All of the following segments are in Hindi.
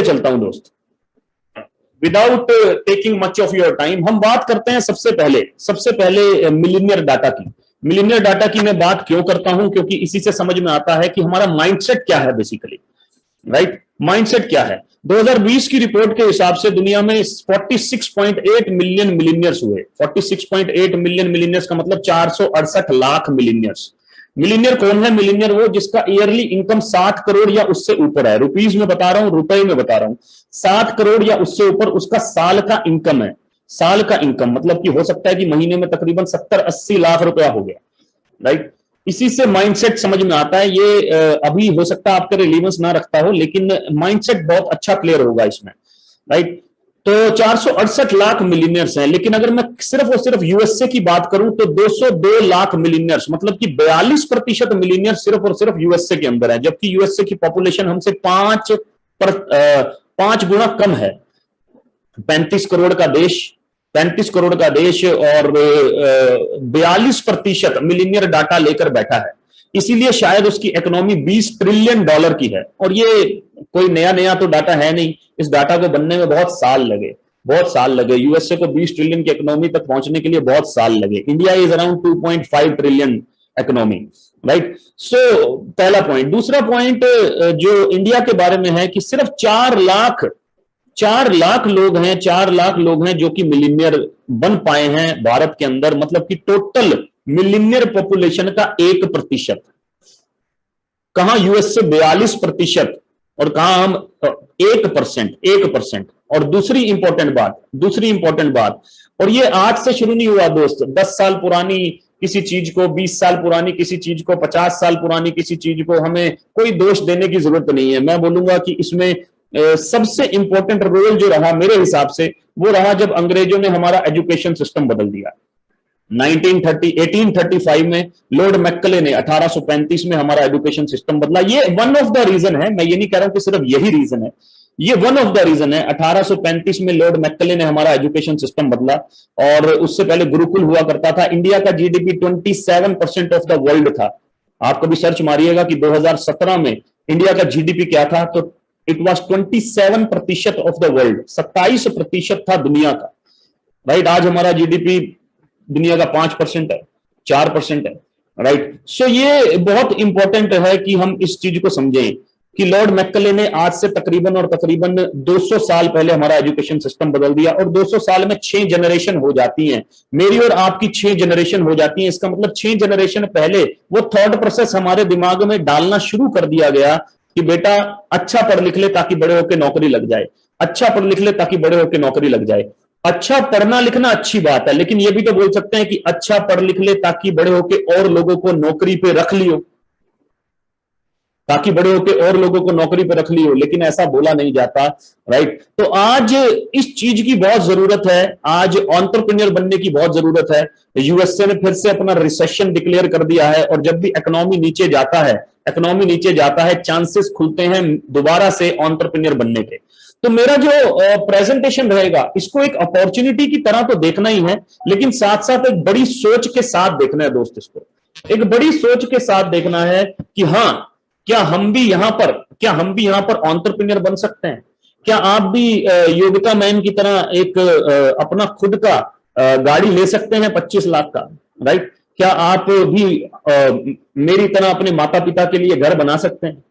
चलता हूं दोस्त, without taking much of your time. हम बात करते हैं सबसे पहले मिलीनियर डाटा की। मिलीनियर डाटा की मैं बात क्यों करता हूं, क्योंकि इसी से समझ में आता है कि हमारा माइंडसेट क्या है बेसिकली, राइट? माइंडसेट क्या है। 2020 की रिपोर्ट के हिसाब से दुनिया में 46.8 मिलियन मिलीनियर्स हुए। 46.8 मिलियन मिलीनियर्स का मतलब 468 लाख मिलीनियर्स। मिलीनियर कौन है? मिलीनियर वो जिसका ईयरली इनकम 60 करोड़ या उससे ऊपर है। रुपीज में बता रहा हूं, रुपए में बता रहा हूं। 60 करोड़ या उससे ऊपर उसका साल का इनकम है। साल का इनकम मतलब कि हो सकता है कि महीने में तकरीबन 70-80 लाख रुपया हो गया, राइट? इसी से माइंडसेट समझ में आता है। ये अभी हो सकता है आपके रिलेवेंस ना रखता हो, लेकिन माइंडसेट बहुत अच्छा क्लियर होगा इसमें, राइट? तो 468 लाख मिलीनियर्स हैं, लेकिन अगर मैं सिर्फ और सिर्फ यूएसए की बात करूं तो 202 लाख मिलीनियर्स, मतलब कि 42% मिलीनियर सिर्फ और सिर्फ यूएसए के अंदर है, जबकि यूएसए की पॉपुलेशन हमसे 5 गुना कम है। 35 करोड़ का देश, 35 करोड़ का देश, और 42% मिलीनियर डाटा लेकर बैठा है। इसीलिए शायद उसकी इकोनॉमी $20 ट्रिलियन की है। और ये कोई नया तो डाटा है नहीं, इस डाटा को बनने में बहुत साल लगे। यूएसए को 20 ट्रिलियन की इकोनॉमी तक पहुंचने के लिए बहुत साल लगे। India is around 2.5 trillion economy, right? So पहला पॉइंट। दूसरा पॉइंट जो इंडिया के बारे में है कि सिर्फ 4 लाख लोग हैं जो कि मिलीनियर बन पाए हैं भारत के अंदर, मतलब कि टोटल मिलीनियर पॉपुलेशन का 1%। कहां यूएस से 42% और कहां हम 1%। और दूसरी इंपॉर्टेंट बात, और ये आज से शुरू नहीं हुआ दोस्त। 10 साल पुरानी किसी चीज को, 20 साल पुरानी किसी चीज को, 50 साल पुरानी किसी चीज को हमें कोई दोष देने की जरूरत नहीं है। मैं बोलूंगा कि इसमें सबसे इंपॉर्टेंट रोल जो रहा मेरे हिसाब से वो रहा जब अंग्रेजों ने हमारा एजुकेशन सिस्टम बदल दिया। 1835 में लॉर्ड मैकले ने 1835 में हमारा एजुकेशन सिस्टम बदला। ये वन ऑफ द रीजन है, मैं ये नहीं कह रहा हूं कि सिर्फ यही रीजन है, ये वन ऑफ द रीजन है। 1835 में लॉर्ड मैकले ने हमारा एजुकेशन सिस्टम बदला। और उससे पहले गुरुकुल हुआ करता था। इंडिया का जीडीपी 27% ऑफ द वर्ल्ड था। आप कभी सर्च मारिएगा कि 2017 में इंडिया का जीडीपी क्या था, तो it was 27% of the world, 27% था दुनिया का, राइट? आज हमारा जीडीपी दुनिया का 5% है, 4% है, राइट? सो ये बहुत इंपॉर्टेंट है कि हम इस चीज को समझें कि लॉर्ड मैकले ने आज से तकरीबन 200 साल पहले हमारा एजुकेशन सिस्टम बदल दिया। और 200 साल में 6 जनरेशन हो जाती हैं, मेरी और आपकी 6 जनरेशन हो जाती हैं। इसका मतलब 6 जनरेशन पहले वो थॉट प्रोसेस हमारे दिमाग में डालना शुरू कर दिया गया कि बेटा अच्छा पढ़ लिख ले ताकि बड़े होकर नौकरी लग जाए, अच्छा पढ़ लिख ले ताकि बड़े होकर नौकरी लग जाए। अच्छा पढ़ना लिखना अच्छी बात है, लेकिन यह भी तो बोल सकते हैं कि अच्छा पढ़ लिख ले ताकि बड़े होकर और लोगों को नौकरी पे रख लियो, ताकि बड़े होकर और लोगों को नौकरी पे रख लियो, लेकिन ऐसा बोला नहीं जाता, राइट? तो आज इस चीज की बहुत जरूरत है, आज एंटरप्रेन्योर बनने की बहुत जरूरत है। यूएसए ने फिर से अपना रिसेशन डिक्लेयर कर दिया है, और जब भी इकोनॉमी नीचे जाता है चांसेस खुलते हैं दोबारा से एंटरप्रेन्योर बनने के। तो मेरा जो प्रेजेंटेशन रहेगा इसको एक अपॉर्चुनिटी की तरह तो देखना ही है, लेकिन साथ साथ एक बड़ी सोच के साथ देखना है दोस्त। इसको एक बड़ी सोच के साथ देखना है कि हाँ, क्या हम भी यहां पर एंटरप्रेन्योर बन सकते हैं? क्या आप भी योगिता मैन की तरह एक अपना खुद का गाड़ी ले सकते हैं 25 लाख का, राइट? क्या आप भी मेरी तरह अपने माता पिता के लिए घर बना सकते हैं,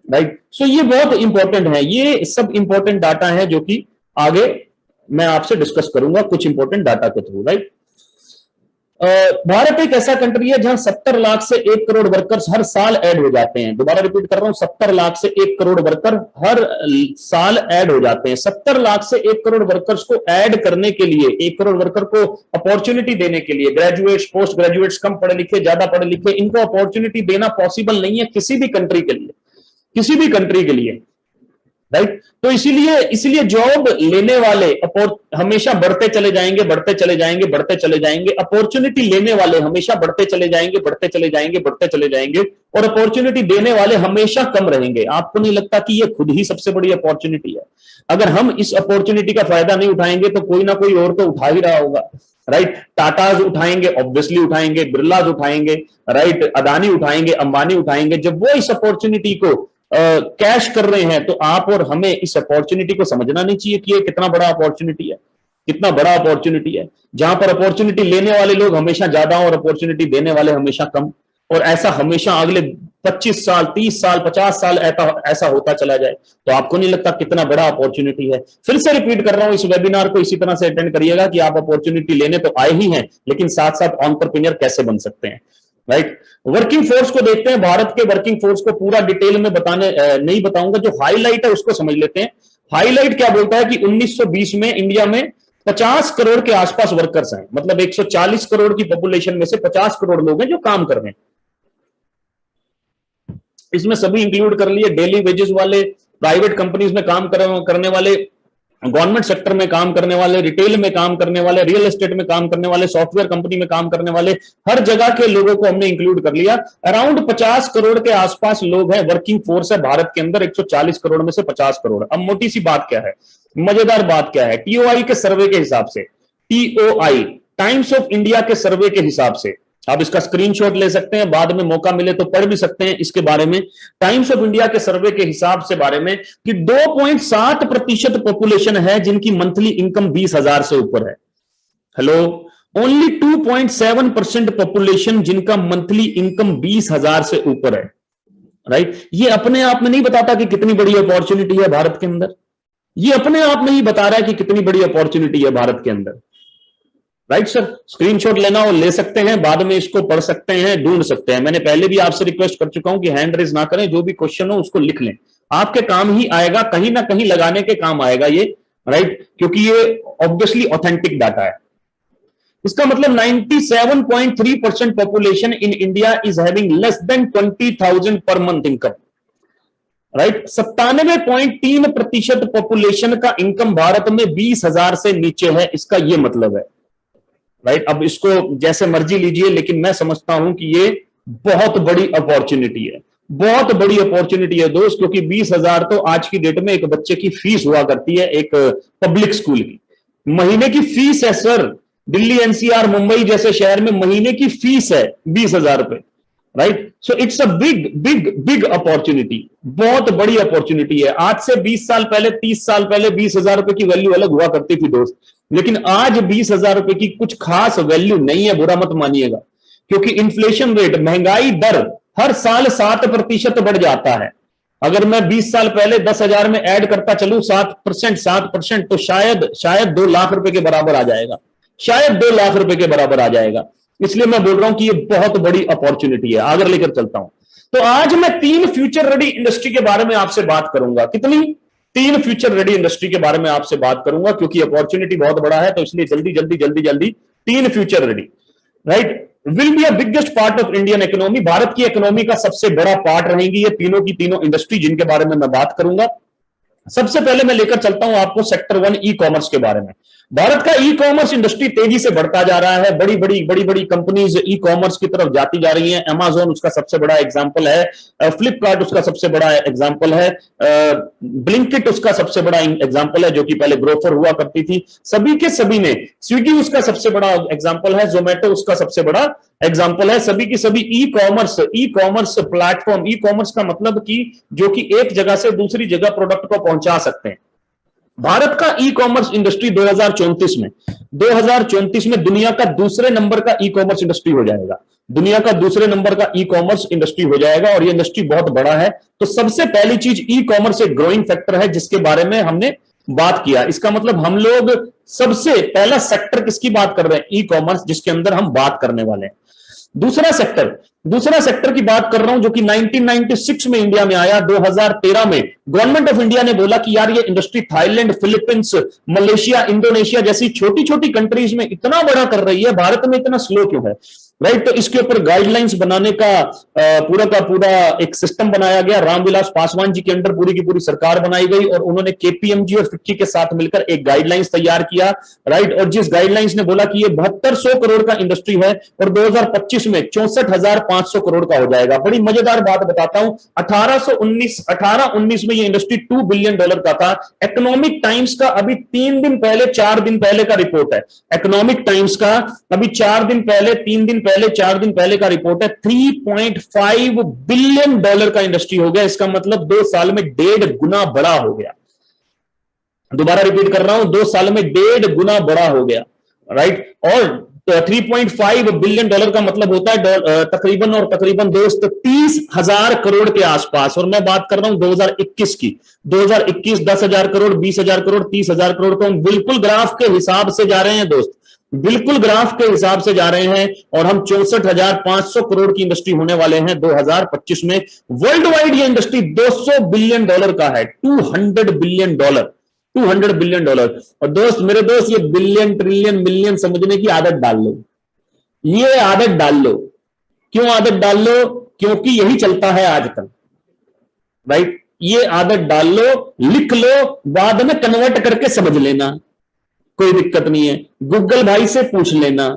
राइट? सो ये बहुत इंपॉर्टेंट है। ये सब इंपॉर्टेंट डाटा है जो कि आगे मैं आपसे डिस्कस करूंगा कुछ इंपॉर्टेंट डाटा के थ्रू, राइट? भारत एक ऐसा कंट्री है जहां 70 लाख से 1 करोड़ वर्कर्स हर साल ऐड हो जाते हैं। दोबारा रिपीट कर रहा हूं, 70 लाख से 1 करोड़ वर्कर हर साल ऐड हो जाते हैं। 70 लाख से 1 करोड़ वर्कर्स को ऐड करने के लिए, 1 करोड़ वर्कर को अपॉर्चुनिटी देने के लिए, ग्रेजुएट्स, पोस्ट ग्रेजुएट्स, कम पढ़े लिखे, ज्यादा पढ़े लिखे, इनको अपॉर्चुनिटी देना पॉसिबल नहीं है किसी भी कंट्री के लिए, राइट? तो इसीलिए जॉब लेने वाले हमेशा बढ़ते चले जाएंगे। अपॉर्चुनिटी लेने वाले हमेशा बढ़ते चले जाएंगे, और अपॉर्चुनिटी देने वाले हमेशा कम रहेंगे। आपको नहीं लगता कि ये खुद ही सबसे बड़ी अपॉर्चुनिटी है? अगर हम इस अपॉर्चुनिटी का फायदा नहीं उठाएंगे तो कोई ना कोई और तो उठा ही रहा होगा, राइट? टाटाज उठाएंगे, ऑब्वियसली उठाएंगे, बिरलाज उठाएंगे, राइट? अदानी उठाएंगे, अंबानी उठाएंगे। जब वो इस अपॉर्चुनिटी को कैश कर रहे हैं, तो आप और हमें इस अपॉर्चुनिटी को समझना नहीं चाहिए कि ये कितना बड़ा अपॉर्चुनिटी है, कितना बड़ा अपॉर्चुनिटी है, जहां पर अपॉर्चुनिटी लेने वाले लोग हमेशा ज्यादा और अपॉर्चुनिटी देने वाले हमेशा कम, और ऐसा हमेशा अगले 25 साल 30 साल 50 साल ऐसा होता चला जाए, तो आपको नहीं लगता कितना बड़ा अपॉर्चुनिटी है? फिर से रिपीट कर रहा हूं, इस वेबिनार को इसी तरह से अटेंड करिएगा कि आप अपॉर्चुनिटी लेने तो आए ही हैं, लेकिन साथ साथ एंटरप्रेन्योर कैसे बन सकते हैं, राइट? वर्किंग फोर्स को देखते हैं, भारत के वर्किंग फोर्स को पूरा डिटेल में बताने नहीं बताऊंगा, जो हाईलाइट है उसको समझ लेते हैं। हाईलाइट क्या बोलता है कि 1920 में इंडिया में 50 करोड़ के आसपास वर्कर्स हैं, मतलब 140 करोड़ की पॉपुलेशन में से 50 करोड़ लोग हैं जो काम कर रहे हैं। इसमें सभी इंक्लूड कर लिए, डेली वेजेस वाले, प्राइवेट कंपनीज में काम करने वाले, गवर्नमेंट सेक्टर में काम करने वाले, रिटेल में काम करने वाले, रियल एस्टेट में काम करने वाले, सॉफ्टवेयर कंपनी में काम करने वाले, हर जगह के लोगों को हमने इंक्लूड कर लिया। अराउंड 50 करोड़ के आसपास लोग हैं, वर्किंग फोर्स है भारत के अंदर, 140 करोड़ में से 50 करोड़। अब मोटी सी बात क्या है, मजेदार बात क्या है, टीओआई के सर्वे के हिसाब से, टीओआई टाइम्स ऑफ इंडिया के सर्वे के हिसाब से, आप इसका स्क्रीनशॉट ले सकते हैं, बाद में मौका मिले तो पढ़ भी सकते हैं इसके बारे में। टाइम्स ऑफ इंडिया के सर्वे के हिसाब से बारे में कि 2.7% पॉपुलेशन है जिनकी मंथली इनकम 20,000 से ऊपर है। हेलो, ओनली 2.7% पॉपुलेशन जिनका मंथली इनकम 20,000 से ऊपर है, राइट? ये अपने आप में नहीं बताता कि कितनी बड़ी अपॉर्चुनिटी है भारत के अंदर, ये अपने आप में ही बता रहा है कि कितनी बड़ी अपॉर्चुनिटी है भारत के अंदर, राइट सर? स्क्रीनशॉट लेना हो ले सकते हैं, बाद में इसको पढ़ सकते हैं, ढूंढ सकते हैं। मैंने पहले भी आपसे रिक्वेस्ट कर चुका हूं कि हैंड रेज ना करें, जो भी क्वेश्चन हो उसको लिख लें, आपके काम ही आएगा, कहीं ना कहीं लगाने के काम आएगा ये, राइट? क्योंकि ये ऑब्वियसली ऑथेंटिक डाटा है। इसका मतलब 97.3% population in India is having less than 20,000 per month income, right? 97.3% population का इनकम भारत में 20,000 से नीचे है, इसका यह मतलब है, राइट? अब इसको जैसे मर्जी लीजिए, लेकिन मैं समझता हूं कि ये बहुत बड़ी अपॉर्चुनिटी है, बहुत बड़ी अपॉर्चुनिटी है दोस्त, क्योंकि 20,000 तो आज की डेट में एक बच्चे की फीस हुआ करती है, एक पब्लिक स्कूल की महीने की फीस है सर। दिल्ली एनसीआर मुंबई जैसे शहर में महीने की फीस है 20,000 रुपए, right? So it's a big big big opportunity, बहुत बड़ी अपॉर्चुनिटी है। आज से 20 साल पहले 30 साल पहले 20,000 रुपए की वैल्यू अलग हुआ करती थी दोस्त, लेकिन आज 20,000 रुपए की कुछ खास वैल्यू नहीं है, बुरा मत मानिएगा, क्योंकि इन्फ्लेशन रेट, महंगाई दर हर साल 7% बढ़ जाता है। अगर मैं 20 साल पहले 10,000 में ऐड करता चलूं 7%, तो शायद 2 लाख रुपए के बराबर आ जाएगा, शायद 2 लाख रुपए के बराबर आ जाएगा। इसलिए मैं बोल रहा हूं कि ये बहुत बड़ी अपॉर्चुनिटी है। आगे लेकर चलता हूं, तो आज मैं 3 फ्यूचर रेडी इंडस्ट्री के बारे में आपसे बात करूंगा। कितनी? 3 फ्यूचर रेडी इंडस्ट्री के बारे में आपसे बात करूंगा, क्योंकि अपॉर्चुनिटी बहुत बड़ा है, तो इसलिए जल्दी जल्दी जल्दी जल्दी 3 future ready, right, will be a biggest part of Indian economy. Bharat की इकोनॉमी का सबसे बड़ा पार्ट रहेंगी ये तीनों की तीनों इंडस्ट्री, जिनके बारे में मैं बात करूंगा। सबसे पहले मैं लेकर चलता हूं आपको सेक्टर 1 ई कॉमर्स के बारे में। भारत का ई कॉमर्स इंडस्ट्री तेजी से बढ़ता जा रहा है, बड़ी बड़ी कंपनीज ई कॉमर्स की तरफ जाती जा रही हैं। अमेज़न उसका सबसे बड़ा एग्जांपल है, फ्लिपकार्ट उसका सबसे बड़ा एग्जांपल है, ब्लिंकिट उसका सबसे बड़ा एग्जांपल है, जो कि पहले ग्रोफर हुआ करती थी। सभी के सभी ने, स्विगी उसका सबसे बड़ा एग्जांपल है, जोमेटो उसका सबसे बड़ा एग्जांपल है। सभी की सभी e commerce platform, e commerce का मतलब कि जो कि एक जगह से दूसरी जगह प्रोडक्ट को पहुंचा सकते हैं। भारत का ई कॉमर्स इंडस्ट्री 2034 में दुनिया का दूसरे नंबर का ई कॉमर्स इंडस्ट्री हो जाएगा, दुनिया का दूसरे नंबर का ई कॉमर्स इंडस्ट्री हो जाएगा, और ये इंडस्ट्री बहुत बड़ा है। तो सबसे पहली चीज, ई कॉमर्स एक ग्रोइंग फैक्टर है, जिसके बारे में हमने बात किया। इसका मतलब हम लोग सबसे पहला सेक्टर किसकी बात कर रहे हैं? ई कॉमर्स, जिसके अंदर हम बात करने वाले हैं। दूसरा सेक्टर की बात कर रहा हूं, जो कि 1996 में इंडिया में आया। 2013 में गवर्नमेंट ऑफ इंडिया ने बोला कि यार ये industry Thailand, Philippines, Malaysia, Indonesia जैसी छोटी छोटी कंट्रीज में इतना बड़ा कर रही है, भारत में इतना स्लो क्यों है, राइट? तो इसके ऊपर गाइडलाइंस बनाने का पूरा एक सिस्टम बनाया गया। रामविलास पासवान जी के अंडर पूरी की पूरी सरकार बनाई गई, और उन्होंने केपीएमजी और फिक्की के साथ मिलकर एक गाइडलाइंस तैयार किया, राइट? और जिस गाइडलाइंस ने बोला कि ये 7200 करोड़ का इंडस्ट्री है, और 2025 में 64,500 करोड़ का हो जाएगा। बड़ी मजेदार बात बताता हूं, 1819 में ये इंडस्ट्री $2 बिलियन का था। इकोनॉमिक टाइम्स का अभी 4 दिन पहले का रिपोर्ट है, इकोनॉमिक टाइम्स का अभी 4 दिन पहले 3 दिन पहले, 4 दिन पहले का रिपोर्ट है, $3.5 बिलियन का इंडस्ट्री हो गया। इसका मतलब 2 साल में 1.5 गुना बड़ा हो गया। दोबारा रिपीट कर रहा हूं, 2 साल में 1.5 गुना बड़ा हो गया, राइट। और $3.5 बिलियन का मतलब होता है तकरीबन और तकरीबन दोस्त 30,000 करोड़ के आसपास। और मैं बात कर रहा हूं 2021 की। 2021 10,000 करोड़, 20,000 करोड़, 30,000 करोड़। तो हम बिल्कुल ग्राफ के हिसाब से जा रहे हैं दोस्त, बिल्कुल ग्राफ के हिसाब से जा रहे हैं। और हम 64,500 करोड़ की इंडस्ट्री होने वाले हैं 2025 में। वर्ल्ड वाइड ये इंडस्ट्री $200 बिलियन का है, $200 बिलियन, $200 बिलियन। और दोस्त, मेरे दोस्त, ये बिलियन, ट्रिलियन, मिलियन समझने की आदत डाल लो, ये आदत डाल लो। क्यों आदत डाल लो? क्योंकि यही चलता है आजकल, राइट। ये आदत डाल लो, लिख लो, बाद में कन्वर्ट करके समझ लेना, कोई दिक्कत नहीं है। गूगल भाई से पूछ लेना,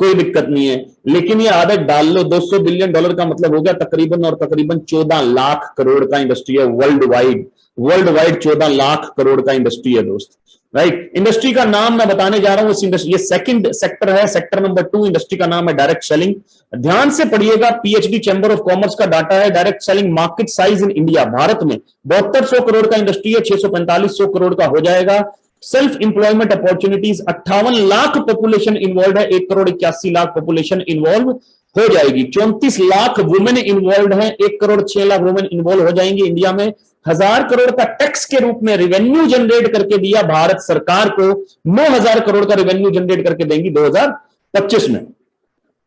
कोई दिक्कत नहीं है। लेकिन ये आदत डाल लो, $200 बिलियन का मतलब हो गया तकरीबन और तकरीबन 14 लाख करोड़ का इंडस्ट्री है world wide. World wide 14 lakh crore का इंडस्ट्री है दोस्त, राइट। इंडस्ट्री का नाम मैं बताने जा रहा हूं, इस इंडस्ट्री, ये सेकंड सेक्टर है, सेक्टर नंबर 2 इंडस्ट्री का नाम है डायरेक्ट सेलिंग। ध्यान से पढ़िएगा, पीएचडी चैंबर ऑफ कॉमर्स का डाटा है। Direct selling market size in India, Bharat में 7200 करोड़ का इंडस्ट्री है, 645 करोड़ का हो जाएगा। Self employment opportunities 58 lakh population involve है, 1,81,00,000 पॉपुलेशन इन्वॉल्व हो जाएगी। 34 लाख वुमेन इन्वॉल्व है, 1,06,00,000 वुमेन इन्वॉल्व हो जाएंगी इंडिया में। 1,000 करोड़ का टैक्स के रूप में रेवेन्यू जनरेट करके दिया भारत सरकार को, 9,000 करोड़ का रेवेन्यू जनरेट करके देंगी 2025 में,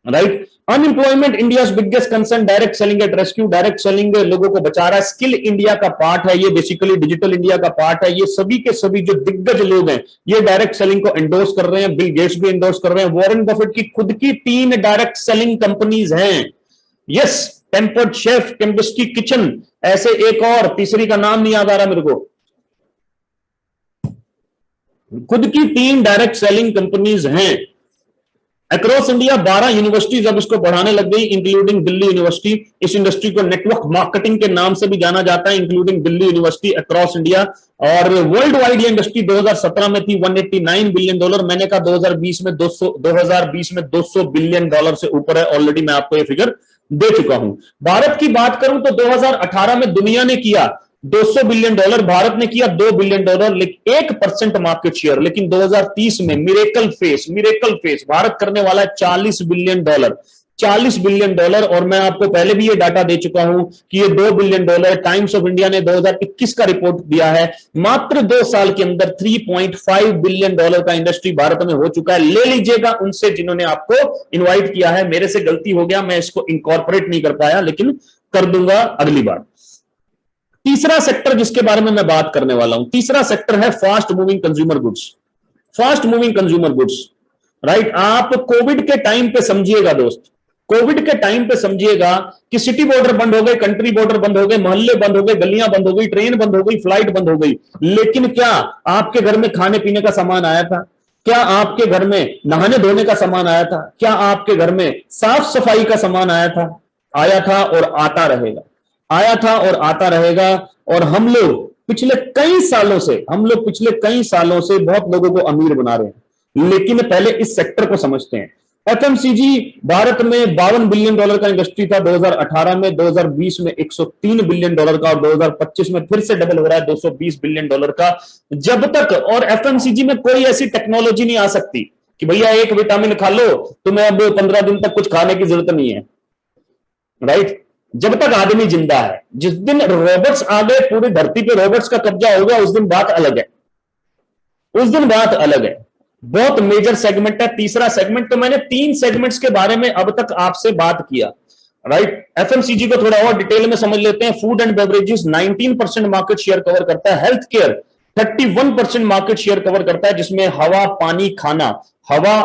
right. Unemployment India biggest concern, direct selling at rescue. Direct selling लोगों को बचा रहा है, स्किल इंडिया का पार्ट है ये, बेसिकली डिजिटल इंडिया का पार्ट है ये। सभी के सभी जो दिग्गज लोग हैं ये डायरेक्ट सेलिंग को एंडोर्स कर रहे हैं। बिल गेट्स भी एंडोर्स कर रहे हैं। वॉरेन बफेट की खुद की 3 डायरेक्ट सेलिंग कंपनीज हैं, यस। टेम्पर्ड शेफ, टेम्पेस्टी किचन, ऐसे एक और तीसरी का नाम नहीं याद आ रहा मेरे को। खुद की 3 डायरेक्ट सेलिंग कंपनीज हैं अक्रॉस इंडिया। 12 यूनिवर्सिटीज अब इसको बढ़ाने लग गई, इंक्लूडिंग दिल्ली यूनिवर्सिटी। इस इंडस्ट्री को नेटवर्क मार्केटिंग के नाम से भी जाना जाता है, including Delhi university across India. और वर्ल्ड वाइड ये इंडस्ट्री 2017 में थी $189 बिलियन। मैंने कहा 2020 में 200 बिलियन से ऊपर है, ऑलरेडी मैं आपको ये फिगर दे चुका हूं। भारत की बात करूं तो 2018 में दुनिया ने किया $200 बिलियन, भारत ने किया $2 बिलियन, 1% मार्केट शेयर। लेकिन 2030 में मिरेकल फेस भारत करने वाला है $40 बिलियन, $40 बिलियन। और मैं आपको पहले भी ये डाटा दे चुका हूं कि ये $2 बिलियन। टाइम्स ऑफ इंडिया ने 2021 का रिपोर्ट दिया है, मात्र 2 साल के अंदर $3.5 बिलियन का इंडस्ट्री भारत में हो चुका है। ले लीजिएगा उनसे जिन्होंने आपको इन्वाइट किया है। मेरे से गलती हो गया, मैं इसको इंकॉर्पोरेट नहीं कर पाया, लेकिन कर दूंगा अगली बार। तीसरा सेक्टर जिसके बारे में मैं बात करने वाला हूं, तीसरा सेक्टर है fast moving consumer goods. Fast moving consumer goods, right. आप कोविड के टाइम पे समझिएगा दोस्त, कोविड के टाइम पे समझिएगा कि सिटी बॉर्डर बंद हो गए, कंट्री बॉर्डर बंद हो गए, मोहल्ले बंद हो गए, गलियां बंद हो गई, ट्रेन बंद हो गई, फ्लाइट बंद हो गई। लेकिन क्या आपके घर में खाने पीने का सामान आया था? क्या आपके घर में नहाने धोने का सामान आया था? क्या आपके घर में साफ सफाई का सामान आया था? आया था और आता रहेगा, आया था और आता रहेगा। और हम लोग पिछले कई सालों से बहुत लोगों को अमीर बना रहे हैं। लेकिन पहले इस सेक्टर को समझते हैं। एफएमसीजी भारत में $52 बिलियन का इंडस्ट्री था 2018 में, 2020 में $103 बिलियन का, और 2025 में फिर से डबल हो रहा है $220 बिलियन का। जब तक, और एफएमसीजी में कोई ऐसी टेक्नोलॉजी नहीं आ सकती कि भैया एक विटामिन खा लो, तुम्हें अब 15 दिन तक कुछ खाने की जरूरत नहीं है, राइट। जब तक आदमी जिंदा है, जिस दिन रोबोट्स आ गए, पूरी धरती पे रोबोट्स का कब्जा होगा, उस दिन बात अलग है, उस दिन बात अलग है। बहुत मेजर सेगमेंट है। तीसरा सेगमेंट, तो मैंने 3 सेगमेंट्स के बारे में अब तक आपसे बात किया, राइट। एफएमसीजी को थोड़ा और डिटेल में समझ लेते हैं। Food and beverages 19% market share cover करता है। Health care 31% market share cover करता है, जिसमें हवा, पानी, खाना, हवा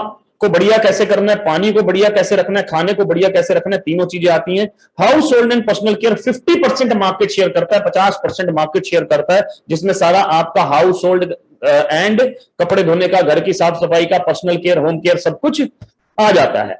को बढ़िया कैसे करना है, पानी को बढ़िया कैसे रखना है, खाने को बढ़िया कैसे रखना है, तीनों चीजें आती हैं। House hold and personal care 50% market share करता है, 50% मार्केट शेयर करता है, जिसमें सारा आपका हाउस होल्ड एंड कपड़े धोने का, घर की साफ सफाई का, पर्सनल केयर, होम केयर, सब कुछ आ जाता है,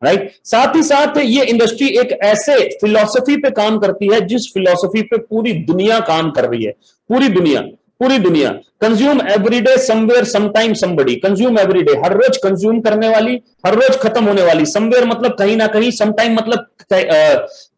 राइट। साथ ही साथ ये इंडस्ट्री एक ऐसे फिलॉसफी पे काम करती है जिस फिलॉसफी पे पूरी दुनिया काम कर रही है, पूरी दुनिया। पूरी दुनिया। Consume everyday somewhere sometime somebody, consume everyday, हर रोज कंज्यूम करने वाली, हर रोज खत्म होने वाली, समवेयर मतलब कहीं ना कहीं, समटाइम मतलब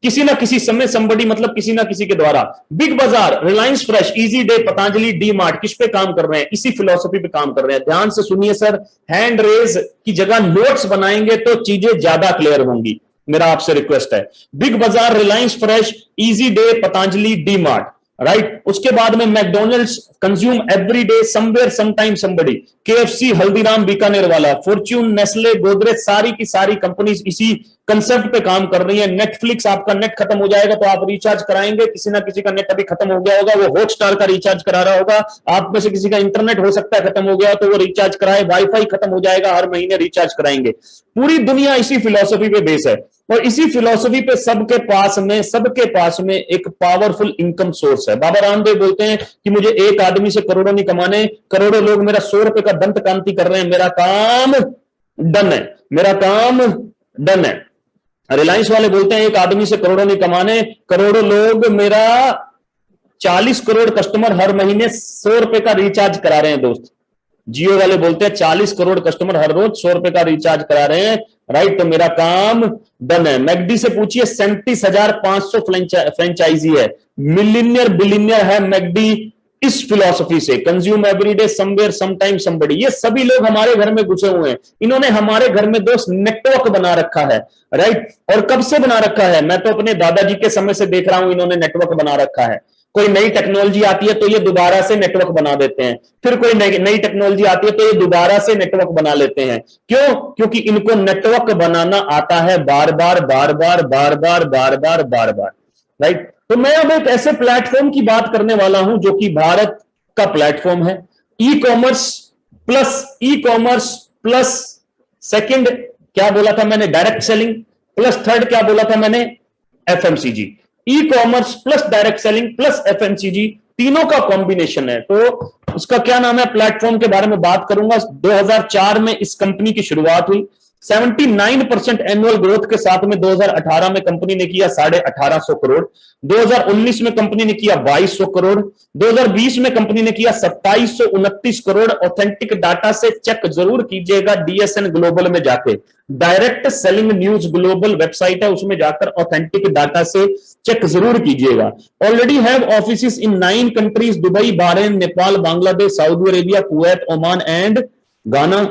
किसी ना किसी समय, समबडी मतलब किसी ना किसी के द्वारा। बिग बाजार, Reliance fresh, easy day, Patanjali, D mart, किस पे काम कर रहे हैं? इसी फिलॉसफी पे काम कर रहे हैं। ध्यान से सुनिए सर, हैंड रेज की जगह नोट्स बनाएंगे तो चीजें ज्यादा क्लियर होंगी, मेरा आपसे रिक्वेस्ट है। बिग बाजार, Reliance fresh, easy day, Patanjali, D mart, right. उसके बाद में McDonald's, consume every day somewhere sometime somebody, KFC, Haldiram Bikaner वाला, फॉर्च्यून, नेस्ले, गोदरेज, सारी की सारी कंपनीज इसी कंसेप्ट पे काम कर रही है। नेटफ्लिक्स, आपका नेट खत्म हो जाएगा तो आप रिचार्ज कराएंगे, किसी ना किसी का नेट अभी खत्म हो गया होगा, वो हॉटस्टार का रिचार्ज करा रहा होगा। आप में से किसी का इंटरनेट हो सकता है खत्म हो गया तो वो रिचार्ज कराए, वाईफाई खत्म हो जाएगा, हर महीने रिचार्ज कराएंगे। पूरी दुनिया इसी फिलॉसफी पे बेस है, और इसी फिलॉसफी पे सबके पास में एक पावरफुल इनकम सोर्स है। बाबा रामदेव बोलते हैं कि मुझे एक आदमी से करोड़ों नहीं कमाने, करोड़ों लोग मेरा 100 रुपए का दंत कांति कर रहे हैं, मेरा काम डन है, मेरा काम डन है। रिलायंस वाले बोलते हैं एक आदमी से करोड़ों नहीं कमाने, करोड़ों लोग मेरा 40 करोड़ कस्टमर हर महीने 100 रुपए का रिचार्ज करा रहे हैं दोस्त। जियो वाले बोलते हैं 40 करोड़ कस्टमर हर रोज 100 रुपए का रिचार्ज करा रहे हैं, राइट, तो मेरा काम डन है। मैकडी से पूछिए 37,500 फ्रेंचाइजी है, मिलियनियर बिलियनियर है मैकडी इस फिलॉसफी से। Consume everyday somewhere sometime somebody, ये सभी लोग हमारे घर में घुसे हुए हैं। इन्होंने हमारे घर में दोस्त नेटवर्क बना रखा है, राइट। और कब से बना रखा है? मैं तो अपने दादाजी के समय से देख रहा हूं इन्होंने नेटवर्क बना रखा है। कोई नई टेक्नोलॉजी आती है तो ये दोबारा से नेटवर्क बना देते हैं, फिर कोई नई टेक्नोलॉजी आती है तो ये दोबारा से नेटवर्क बना लेते हैं। क्यों? क्योंकि इनको नेटवर्क बनाना आता है बार बार बार बार बार बार बार बार बार बार, राइट। तो मैं अब एक ऐसे प्लेटफॉर्म की बात करने वाला हूं जो कि भारत का प्लेटफॉर्म है। ई कॉमर्स प्लस सेकंड क्या बोला था मैंने? डायरेक्ट सेलिंग, प्लस थर्ड क्या बोला था मैंने? FMCG. E commerce plus direct selling plus FMCG, तीनों का कॉम्बिनेशन है। तो उसका क्या नाम है? प्लेटफॉर्म के बारे में बात करूंगा। 2004 में इस कंपनी की शुरुआत हुई, 79% एनुअल ग्रोथ के साथ में 2018 में कंपनी ने किया 1850 करोड़, 2019 में कंपनी ने किया 2200 करोड़, 2020 में कंपनी ने किया 2729 करोड़। ऑथेंटिक डाटा से चेक जरूर कीजिएगा, डीएसएन ग्लोबल में जाके, direct selling news global website है, उसमें जाकर ऑथेंटिक डाटा से चेक जरूर कीजिएगा। Already have offices in 9 countries, Dubai, Bahrain, Nepal, Bangladesh, Saudi Arabia, Kuwait, Oman and गाना।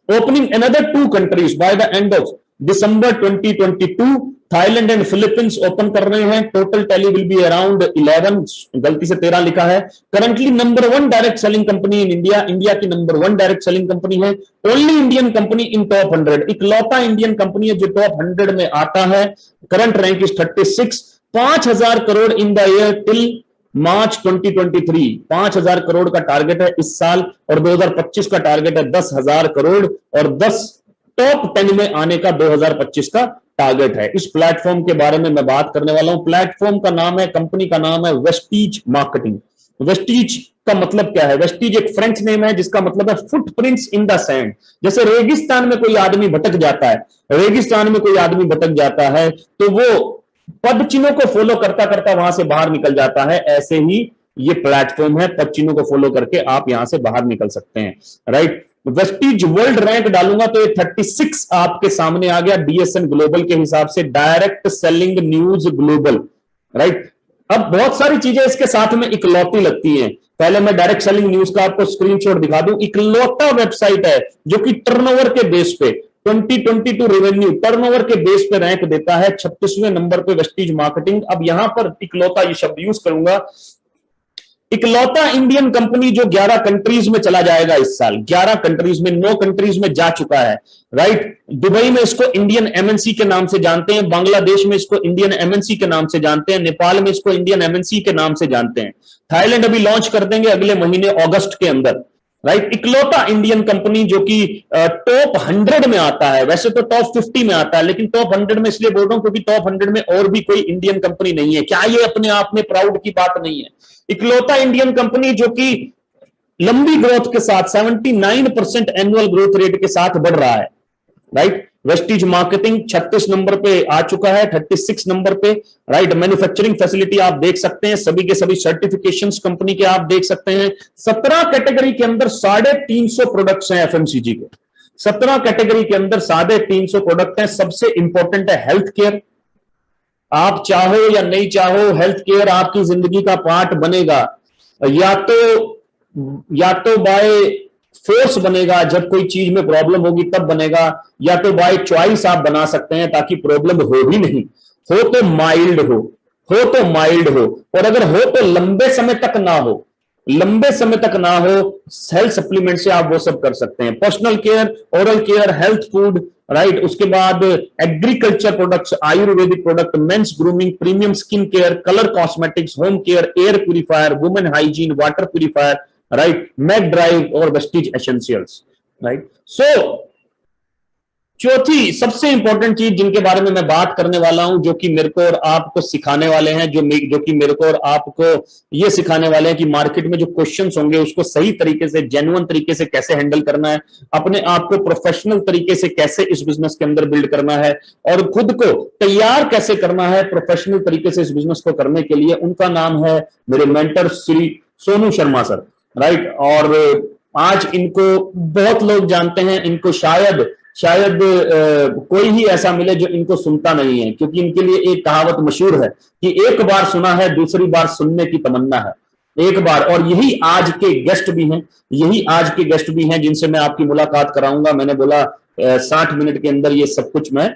Opening another 2 countries by the end of December 2022, Thailand and Philippines open कर रहे हैं। Total tally will be around 11, गलती से 13 लिखा है। Currently number 1 direct selling company in India, India की नंबर 1 डायरेक्ट सेलिंग कंपनी है। ओनली इंडियन कंपनी इन टॉप 100, इकलौता इंडियन कंपनी है जो टॉप 100 में आता है। Current rank is 36। 5,000 crore in the year till March 2023, 5,000 crore का टारगेट है इस साल, और 2025 का टारगेट है 10,000 करोड़, और 10 टॉप 10 में आने का 2025 का टारगेट है। इस प्लेटफॉर्म के बारे में मैं बात करने वाला हूं। प्लेटफॉर्म का नाम है, कंपनी का नाम है वेस्टीज मार्केटिंग। वेस्टीज का मतलब क्या है? वेस्टीज एक फ्रेंच नेम है जिसका मतलब है फुटप्रिंट्स इन द सैंड। जैसे रेगिस्तान में कोई आदमी भटक जाता है, रेगिस्तान में कोई आदमी भटक जाता है तो वो पद चिन्हों को फॉलो करता करता वहां से बाहर निकल जाता है, ऐसे ही ये प्लेटफॉर्म है, पद चिन्हों को फॉलो करके आप यहां से बाहर निकल सकते हैं, राइट। वेस्टीज वर्ल्ड रैंक डालूंगा तो ये 36 आपके सामने आ गया डीएसएन ग्लोबल के हिसाब से, direct selling news global, right. अब बहुत सारी चीजें इसके साथ में इकलौती लगती हैं। पहले मैं डायरेक्ट सेलिंग न्यूज का आपको स्क्रीनशॉट दिखा दूं। इकलौता वेबसाइट है जो कि टर्नओवर के बेस पे 2022 रेवेन्यू टर्नओवर के बेस पे रैंक देता है 36वें नंबर पे वेस्टीज मार्केटिंग। अब यहां पर इकलौता ये शब्द यूज करूंगा, इकलौता इंडियन कंपनी जो 11 कंट्रीज में चला जाएगा इस साल, 11 कंट्रीज में, 9 कंट्रीज में जा चुका है, राइट। दुबई में इसको इंडियन एमएनसी के नाम से जानते हैं, बांग्लादेश में इसको इंडियन एमएनसी के नाम से जानते हैं, नेपाल में इसको इंडियन एमएनसी के नाम से जानते हैं, थाईलैंड अभी लॉन्च कर देंगे अगले महीने अगस्त के अंदर, राइट। इकलौता इंडियन कंपनी जो कि टॉप 100 में आता है, वैसे तो टॉप 50 में आता है लेकिन टॉप 100 में इसलिए बोल रहा हूं क्योंकि टॉप 100 में और भी कोई इंडियन कंपनी नहीं है। क्या ये अपने आप में प्राउड की बात नहीं है? इकलौता इंडियन कंपनी जो कि लंबी ग्रोथ के साथ 79% एनुअल ग्रोथ रेट के साथ बढ़ रहा है, राइट। वेस्टीज मार्केटिंग 36 नंबर पे आ चुका है, 36 नंबर पे, राइट। मैन्युफैक्चरिंग फैसिलिटी आप देख सकते हैं, सभी के सभी सर्टिफिकेशंस कंपनी के आप देख सकते हैं। 17 कैटेगरी के अंदर 350 प्रोडक्ट्स हैं एफएमसीजी के, 17 कैटेगरी के अंदर 350 प्रोडक्ट हैं। सबसे इंपॉर्टेंट है हेल्थ केयर। आप चाहो या नहीं चाहो, हेल्थ केयर आपकी जिंदगी का पार्ट बनेगा, या तो बाय फोर्स बनेगा, जब कोई चीज में प्रॉब्लम होगी तब बनेगा, या तो बाय चॉइस आप बना सकते हैं ताकि प्रॉब्लम हो ही नहीं, हो तो माइल्ड हो तो माइल्ड हो, और अगर हो तो लंबे समय तक ना हो, लंबे समय तक ना हो, हेल्थ सप्लीमेंट से आप वो सब कर सकते हैं। Personal care, oral care, health food, right. उसके बाद agriculture products, Ayurvedic product, men's grooming, premium skin care, colour cosmetics, home care, air purifier, women hygiene, water purifier, right, mac drive और वेस्टीज एसेंशियल्स, राइट। सो चौथी सबसे इंपॉर्टेंट चीज जिनके बारे में मैं बात करने वाला हूं, जो कि मेरे को और आपको सिखाने वाले हैं, जो कि मेरे को और आपको ये सिखाने वाले हैं कि मार्केट में जो क्वेश्चंस होंगे उसको सही तरीके से, जेन्युइन तरीके से कैसे हैंडल करना है, अपने आप को प्रोफेशनल तरीके से कैसे इस बिजनेस के अंदर बिल्ड करना है, और खुद को तैयार कैसे करना है प्रोफेशनल तरीके से इस बिजनेस को करने के लिए। उनका नाम है मेरे mentor Shri Sonu Sharma sir, right. और आज इनको बहुत लोग जानते हैं, इनको शायद कोई ही ऐसा मिले जो इनको सुनता नहीं है, क्योंकि इनके लिए एक कहावत मशहूर है कि एक बार सुना है, दूसरी बार सुनने की तमन्ना है, एक बार। और यही आज के गेस्ट भी हैं, यही आज के गेस्ट भी हैं जिनसे मैं आपकी मुलाकात कराऊंगा। मैंने बोला 60 मिनट के अंदर ये सब कुछ मैं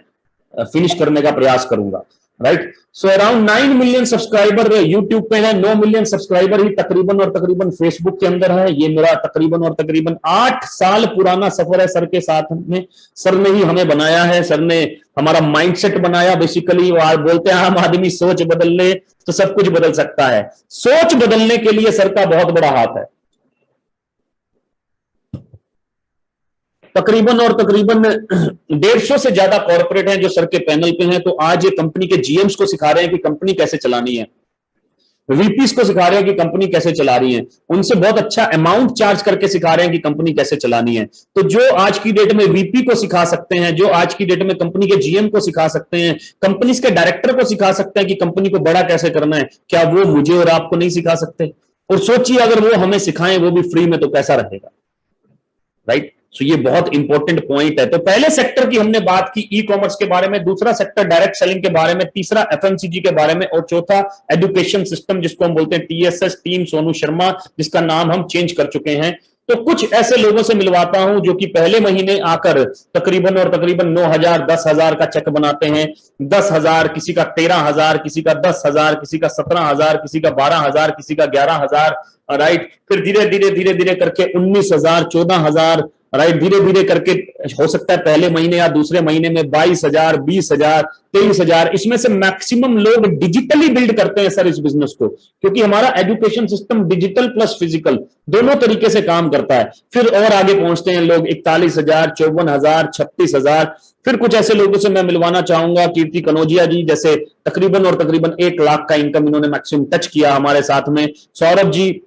फिनिश करने का प्रयास करूंगा, right. So around 9 million subscriber YouTube पे है, 9 मिलियन सब्सक्राइबर ही तकरीबन और तकरीबन फेसबुक के अंदर है। ये मेरा तकरीबन और तकरीबन 8 साल पुराना सफर है सर के साथ में। सर ने ही हमें बनाया है, सर ने हमारा माइंडसेट बनाया बेसिकली। और बोलते हैं आम आदमी सोच बदल ले तो सब कुछ बदल सकता है, सोच बदलने के लिए सर का बहुत बड़ा हाथ है। तकरीबन और तकरीबन 150 से ज्यादा कॉर्पोरेट हैं जो सर के पैनल पे हैं। तो आज ये कंपनी के जीएम्स को सिखा रहे हैं कि कंपनी कैसे चलानी है, वीपीस को सिखा रहे हैं कि कंपनी कैसे चला रही है, उनसे बहुत अच्छा अमाउंट चार्ज करके सिखा रहे हैं कि कंपनी कैसे चलानी है। तो जो आज की डेट में वीपी को सिखा सकते हैं, जो आज की डेट में कंपनी के जीएम को सिखा सकते हैं, कंपनी के डायरेक्टर को सिखा सकते हैं कि कंपनी को बड़ा कैसे करना है, क्या वो मुझे और आपको नहीं सिखा सकते? और सोचिए अगर वो हमें सिखाएं, वो भी फ्री में, तो कैसा रहेगा, राइट। तो ये बहुत इंपॉर्टेंट पॉइंट है। तो पहले सेक्टर की हमने बात की ई कॉमर्स के बारे में, दूसरा सेक्टर डायरेक्ट सेलिंग के बारे में, तीसरा एफएमसीजी के बारे में, और चौथा एजुकेशन सिस्टम जिसको हम बोलते हैं टीएसएस, टीम सोनू शर्मा, जिसका नाम हम चेंज कर चुके हैं। तो कुछ ऐसे लोगों से मिलवाता हूं जो कि पहले महीने आकर तकरीबन और तकरीबन 9,000 10,000 का चेक बनाते हैं। 10,000, किसी का 13,000, किसी का 10,000, किसी का 17,000, किसी का 12,000, किसी का 11,000, राइट। फिर धीरे धीरे धीरे धीरे करके 19,000, 14,000, राइट। धीरे धीरे करके हो सकता है पहले महीने या दूसरे महीने में 22,000, 20,000, 23,000। इसमें से मैक्सिमम लोग डिजिटली बिल्ड करते हैं सर इस बिजनेस को, क्योंकि हमारा education system digital plus physical दोनों तरीके से काम करता है। फिर और आगे पहुंचते हैं लोग 41,000, 54,000, 36,000। फिर कुछ ऐसे लोगों से मैं मिलवाना चाहूंगा, कीर्ति कनौजिया जी जैसे तकरीबन और तकरीबन 1 लाख का इनकम इन्होंने मैक्सिमम टच किया हमारे साथ में। सौरभ जी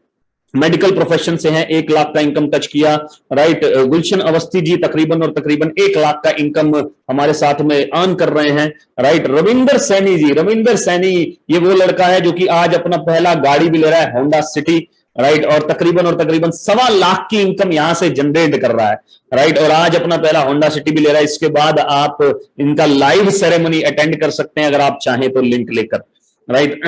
मेडिकल प्रोफेशन से हैं, 1 लाख का इनकम टच किया, राइट। गुलशन अवस्थी जी तकरीबन और तकरीबन 1 लाख का इनकम हमारे साथ में अर्न कर रहे हैं, राइट। रविंदर सैनी जी, रविंदर सैनी ये वो लड़का है जो कि आज अपना पहला गाड़ी भी ले रहा है, होंडा सिटी, राइट। और तकरीबन 1.25 लाख की इनकम यहां से जनरेट कर रहा है, राइट। और आज अपना पहला होंडा सिटी भी ले रहा है। इसके बाद आप इनका लाइव सेरेमनी अटेंड कर सकते हैं अगर आप चाहें तो, लिंक लेकर, राइट।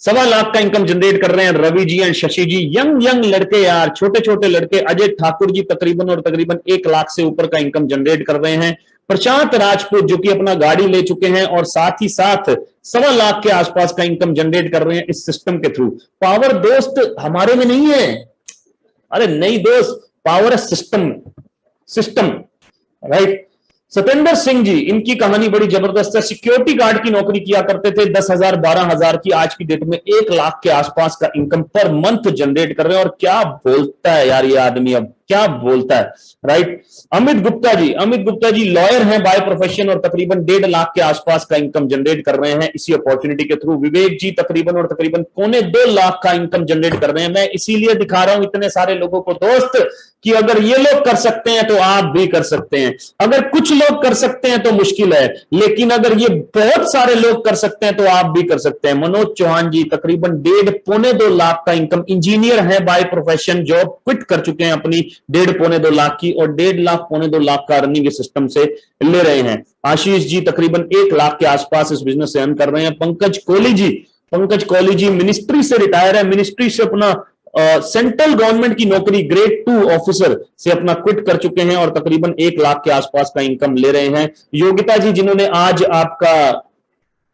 1.25 लाख का इनकम जनरेट कर रहे हैं Ravi ji and Shashi ji. Young लड़के यार, छोटे छोटे लड़के। अजय ठाकुर जी तकरीबन और तकरीबन 1 लाख से ऊपर का इनकम जनरेट कर रहे हैं। प्रशांत राजपूत जो कि अपना गाड़ी ले चुके हैं और साथ ही साथ 1.25 लाख के आसपास का इनकम जनरेट कर रहे हैं इस सिस्टम के थ्रू। पावर दोस्त हमारे में नहीं है, अरे नहीं दोस्त, पावर है सिस्टम, राइट। सतेंद्र सिंह जी, इनकी कहानी बड़ी जबरदस्त है। सिक्योरिटी गार्ड की नौकरी किया करते थे, 10,000 12,000 की, आज की डेट में 1 लाख के आसपास का इनकम पर मंथ जनरेट कर रहे हैं। और क्या बोलता है यार ये आदमी, अब क्या बोलता है, राइट। अमित गुप्ता जी लॉयर हैं बाय प्रोफेशन और तकरीबन 1.5 लाख के आसपास का इनकम जनरेट कर रहे हैं इसी अपॉर्चुनिटी के थ्रू। विवेक जी तकरीबन 1.25 लाख का इनकम जनरेट कर रहे हैं। मैं इसीलिए दिखा रहा हूं इतने सारे लोगों को दोस्त कि अगर ये लोग कर सकते हैं तो आप भी कर सकते हैं। अगर कुछ लोग कर सकते हैं तो मुश्किल है, लेकिन अगर ये बहुत सारे लोग कर सकते हैं तो आप भी कर सकते हैं। मनोज चौहान जी तकरीबन 1.5-2 लाख का इनकम, इंजीनियर है बाय प्रोफेशन, जॉब क्विट कर चुके हैं अपनी 1.5-2 लाख की और 1.5 लाख 1.25 लाख का अर्निंग सिस्टम से ले रहे हैं। आशीष जी तकरीबन 1 लाख के आसपास इस बिजनेस से अर्न कर रहे हैं। पंकज कोहली जी मिनिस्ट्री से रिटायर है, मिनिस्ट्री से अपना सेंट्रल गवर्नमेंट की नौकरी ग्रेड 2 ऑफिसर से अपना क्विट कर चुके हैं और तकरीबन 1 लाख के आसपास का इनकम ले रहे हैं। योगिता जी जिन्होंने आज आपका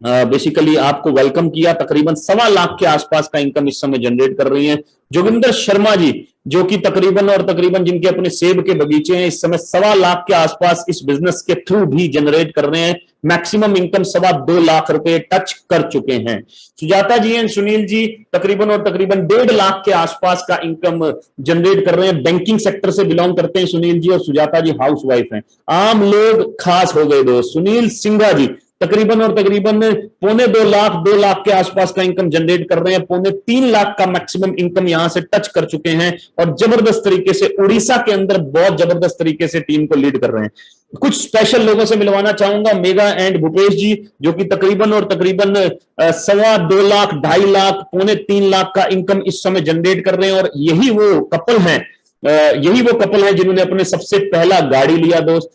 बेसिकली आपको वेलकम किया, तकरीबन 1.25 लाख के आसपास का इनकम इस समय जनरेट कर रही हैं। जोगिंदर शर्मा जी जो कि तकरीबन जिनके अपने सेब के बगीचे हैं, इस समय 1.25 लाख के आसपास इस बिजनेस के थ्रू भी जनरेट कर रहे हैं। मैक्सिमम इनकम 2.25 लाख रुपए टच कर चुके हैं। सुजाता जी एंड सुनील जी तकरीबन 1.5 लाख के आसपास का इनकम जनरेट कर रहे हैं। बैंकिंग सेक्टर से बिलोंग करते हैं सुनील जी और सुजाता जी हाउस वाइफ हैं। आम लोग खास हो गए दोस्त। सुनील सिंघा जी तकरीबन 2.25 लाख 2 लाख के आसपास का इनकम जनरेट कर रहे हैं। 3.25 लाख का मैक्सिमम इनकम यहां से टच कर चुके हैं और जबरदस्त तरीके से उड़ीसा के अंदर बहुत जबरदस्त तरीके से टीम को लीड कर रहे हैं। कुछ स्पेशल लोगों से मिलवाना चाहूंगा, मेगा एंड भूपेश जी जो कि तकरीबन 2.25 लाख 2.5 लाख 3 लाख का इनकम इस समय जनरेट कर रहे हैं। और यही वो कपल हैं जिन्होंने अपने सबसे पहला गाड़ी लिया दोस्त,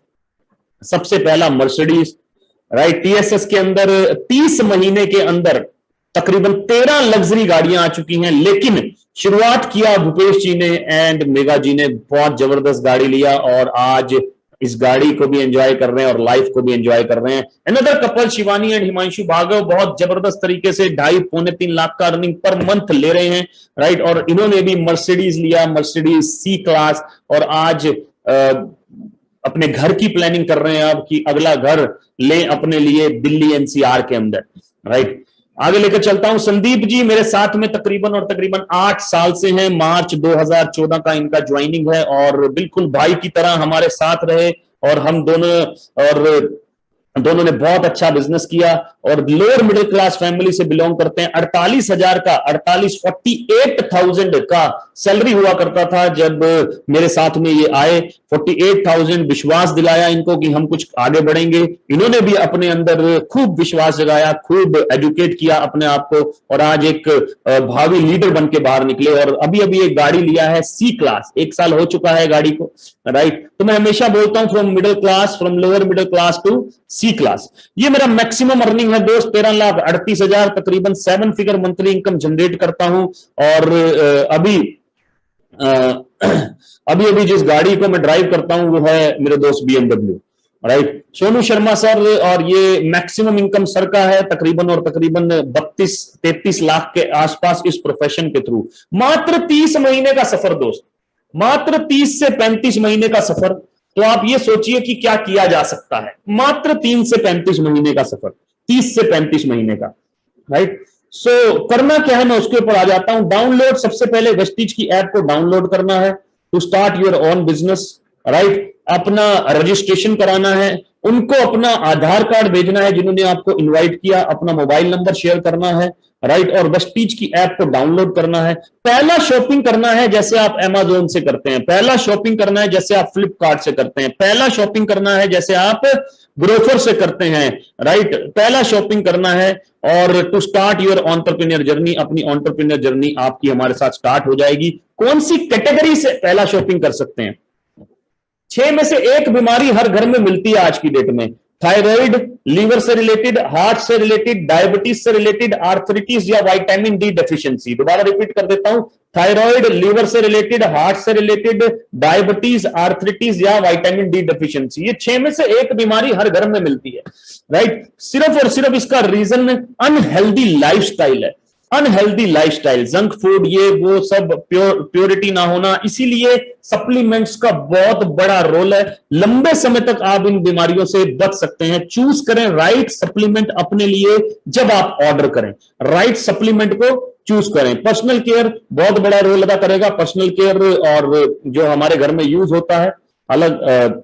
सबसे पहला मर्सिडीज, राइट। टीएसएस के अंदर 30 महीने के अंदर तकरीबन 13 लग्जरी गाड़ियां आ चुकी हैं, लेकिन शुरुआत किया भूपेश जी ने एंड मेगा जी ने, बहुत जबरदस्त गाड़ी लिया और आज इस गाड़ी को भी एंजॉय कर रहे हैं और लाइफ को भी एंजॉय कर रहे हैं। Another couple Shivani and Himanshu Bhargav बहुत जबरदस्त तरीके से 2.5-3 लाख का अर्निंग पर मंथ ले रहे हैं, राइट। और इन्होंने भी मर्सिडीज लिया, मर्सिडीज सी क्लास, और आज अपने घर की प्लानिंग कर रहे हैं अब कि अगला घर ले अपने लिए दिल्ली एनसीआर के अंदर, राइट। आगे लेकर चलता हूं। संदीप जी मेरे साथ में तकरीबन 8 साल से हैं। मार्च 2014 का इनका ज्वाइनिंग है और बिल्कुल भाई की तरह हमारे साथ रहे और हम दोनों ने बहुत अच्छा बिजनेस किया और लोअर मिडिल क्लास फैमिली से बिलोंग करते हैं। 48,000 का सैलरी हुआ करता था जब मेरे साथ में ये आए। 48,000 विश्वास दिलाया इनको कि हम कुछ आगे बढ़ेंगे। इन्होंने भी अपने अंदर खूब विश्वास जगाया, खूब एजुकेट किया अपने आप को और आज एक भावी लीडर बन के बाहर निकले और अभी एक गाड़ी लिया है सी क्लास। 1 साल हो चुका है गाड़ी को, राइट। तो मैं हमेशा बोलता हूं from lower middle class to C class. ये मेरा मैक्सिमम अर्निंग है दोस्त, 13,38,000, तकरीबन 7 फिगर मंथली इनकम जनरेट करता हूं। और अभी जिस गाड़ी को मैं ड्राइव करता हूं वो है मेरे दोस्त BMW, right. Sonu Sharma sir, और ये मैक्सिमम इनकम सर का है तकरीबन 32-33 लाख के आसपास इस प्रोफेशन के थ्रू। मात्र 30 महीने का सफर दोस्त, मात्र 30 से 35 महीने का सफर। तो आप ये सोचिए कि क्या किया जा सकता है। मात्र 3 से 35 महीने का सफर, 30 से 35 महीने का, राइट। सो करना क्या है मैं उसके ऊपर आ जाता हूं। डाउनलोड, सबसे पहले वेस्टिज की ऐप को डाउनलोड करना है to start your own business, right. अपना रजिस्ट्रेशन कराना है, उनको अपना आधार कार्ड भेजना है जिन्होंने आपको इनवाइट किया, अपना मोबाइल नंबर शेयर करना है, राइट। और वेस्टिज की ऐप को डाउनलोड करना है। पहला शॉपिंग करना है जैसे आप Amazon से करते हैं, पहला शॉपिंग करना है जैसे आप फ्लिपकार्ट से करते हैं, पहला शॉपिंग करना है जैसे आप ग्रोफर से करते हैं, राइट। पहला शॉपिंग करना है और to start your entrepreneur journey, अपनी एंटरप्रेन्योर जर्नी आपकी हमारे साथ स्टार्ट हो जाएगी। कौन सी कैटेगरी से पहला शॉपिंग कर सकते हैं? 6 में से 1 बीमारी हर घर में मिलती है आज की डेट में। थायराइड, लीवर से रिलेटेड, हार्ट से रिलेटेड, डायबिटीज से रिलेटेड, आर्थराइटिस या विटामिन डी डेफिशिएंसी। दोबारा रिपीट कर देता हूं, थायराइड, लीवर से रिलेटेड, हार्ट से रिलेटेड, डायबिटीज, आर्थराइटिस या विटामिन डी डेफिशिएंसी। ये 6 में से 1 बीमारी हर घर में मिलती है, राइट। सिर्फ और सिर्फ इसका रीजन अनहेल्दी लाइफस्टाइल है। अनहेल्दी लाइफस्टाइल, जंक फूड, ये वो सब, प्योरिटी ना होना, इसीलिए सप्लीमेंट्स का बहुत बड़ा रोल है। लंबे समय तक आप इन बीमारियों से बच सकते हैं। चूज करें राइट सप्लीमेंट अपने लिए, जब आप ऑर्डर करें राइट सप्लीमेंट को चूज करें। पर्सनल केयर बहुत बड़ा रोल अदा करेगा। पर्सनल केयर और जो हमारे घर में यूज होता है, अलग